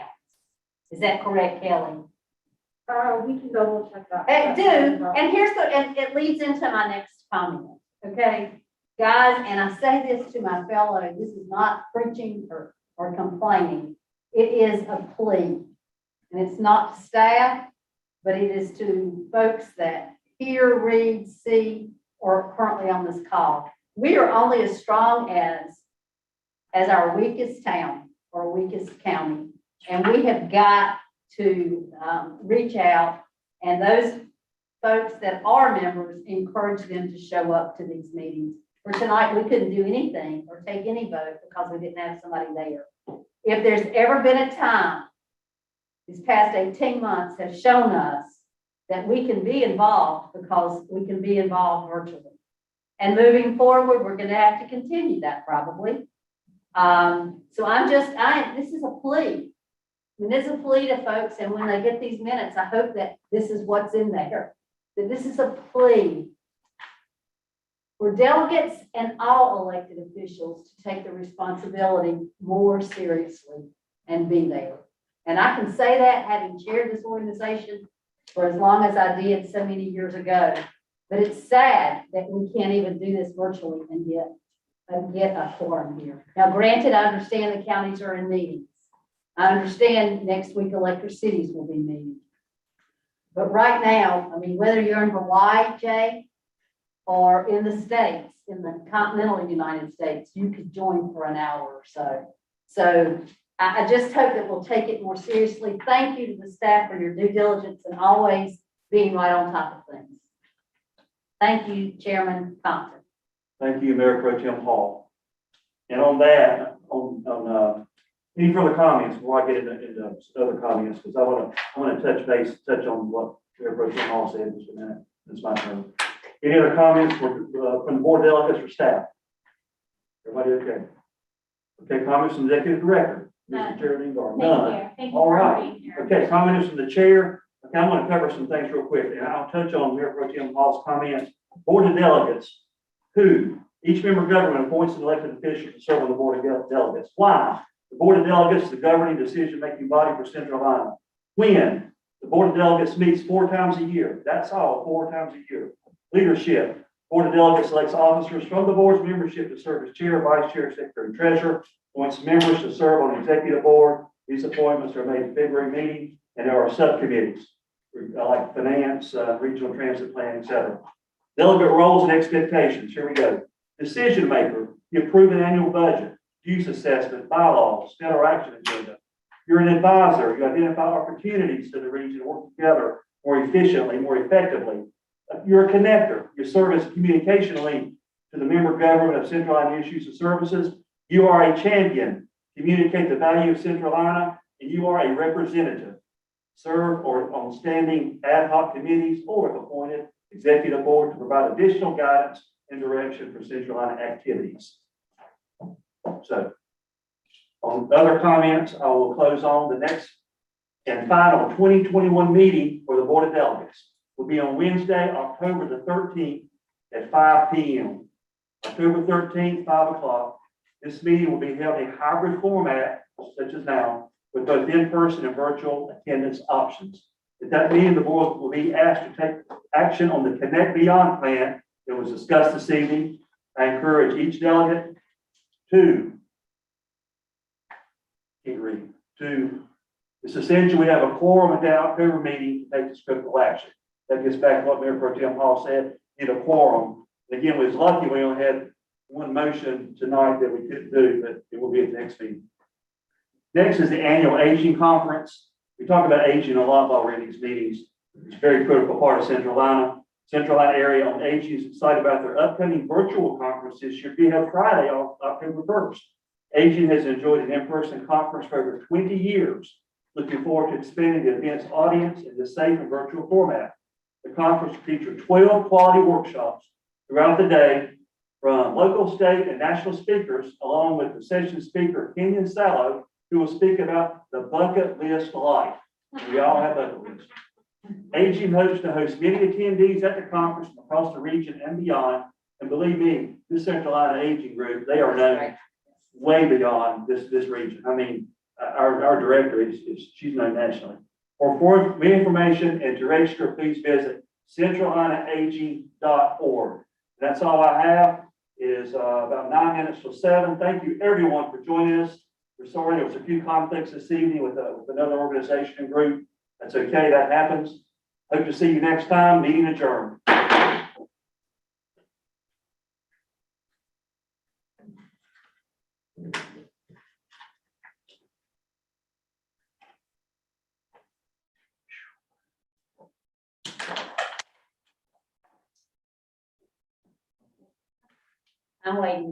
Is that correct, Kelly? We can double check that. And and it leads into my next comment, okay? Guys, and I say this to my fellow, this is not preaching or complaining. It is a plea. And it's not to staff, but it is to folks that hear, read, see, or are currently on this call. We are only as strong as our weakest town or weakest county. And we have got to reach out, and those folks that are members, encourage them to show up to these meetings. For tonight, we couldn't do anything or take any vote because we didn't have somebody there. If there's ever been a time, these past 18 months have shown us that we can be involved because we can be involved virtually. And moving forward, we're going to have to continue that probably. So this is a plea. I mean, this is a plea to folks, and when they get these minutes, I hope that this is what's in there, that this is a plea for delegates and all elected officials to take the responsibility more seriously and be there. And I can say that having chaired this organization for as long as I did so many years ago, but it's sad that we can't even do this virtually and get a forum here. Now, granted, I understand the counties are in meetings. I understand next week electric cities will be meeting. But right now, I mean, whether you're in Hawaii, Jay, or in the States, in the continental United States, you could join for an hour or so. So I just hope that we'll take it more seriously. Thank you to the staff for your due diligence and always being right on top of things. Thank you, Chairman Compton. Thank you, Mayor Pro Tem Hall. And on that, any further comments before I get into other comments? Because I want to touch on what Mayor Pro Tem Hall said in just a minute. It's my turn. Any other comments from the board delegates or staff? Everybody okay? Okay, comments from the executive director, Mr. Geraldine Garden. None. Thank you All for right. being here. Okay, comments from the chair. Okay, I'm going to cover some things real quick, and I'll touch on Mayor Pro Tem Hall's comments. Board of delegates, who each member of government appoints an elected official to serve on the board of delegates. Why? The board of delegates is the governing decision-making body for Centralina. When? The board of delegates meets 4 times a year. That's all, 4 times a year. Leadership. Board of delegates selects officers from the board's membership to serve as chair, vice chair, secretary, and treasurer. Appoints members to serve on the executive board. These appointments are made in February meeting, and there are subcommittees like finance, regional transit plan, etc. Delegate roles and expectations. Here we go. Decision maker. You approve an annual budget, use assessment, bylaws, federal action agenda. You're an advisor. You identify opportunities to the region to work together more efficiently, more effectively. You're a connector. You serve as a communication link to the member government of Centralina issues and services. You are a champion. Communicate the value of Centralina, and you are a representative. Serve or on standing ad hoc committees or if appointed executive board to provide additional guidance and direction for Centralina activities. So, on other comments, I will close on the next and final 2021 meeting for the Board of Delegates. Will be on Wednesday, October the 13th at 5 p.m. October 13th, 5 o'clock. This meeting will be held in a hybrid format, such as now, with both in-person and virtual attendance options. At that meeting, the board will be asked to take action on the Connect Beyond plan that was discussed this evening. I encourage each delegate Two, can't read. Two, it's essential we have a quorum at that October meeting to take this critical action. That gets back to what Mayor Pro Tem Hall said, need a quorum. And again, we was lucky we only had one motion tonight that we couldn't do, but it will be at the next meeting. Next is the annual aging conference. We talk about aging a lot already in these meetings. It's a very critical part of Centralina. Centralina area on aging is excited about their upcoming virtual conference this year, being held Friday, October 1st. Aging has enjoyed an in-person conference for over 20 years. Looking forward to expanding the event's audience in the safe and virtual format. The conference will feature 12 quality workshops throughout the day from local, state, and national speakers, along with the session speaker, Kenyon Sallow, who will speak about the bucket list life. We all have bucket lists. Aging hopes to host many attendees at the conference from across the region and beyond. And believe me, this Centralina Aging Group, they are known way beyond this region. I mean, our director she's known nationally. For more information and to register, please visit centralinaaging.org. That's all I have. It is about 9 minutes till 7. Thank you everyone for joining us. We're sorry there was a few conflicts this evening with another organization and group. That's okay, that happens. Hope to see you next time. Meeting adjourned. I'm waiting.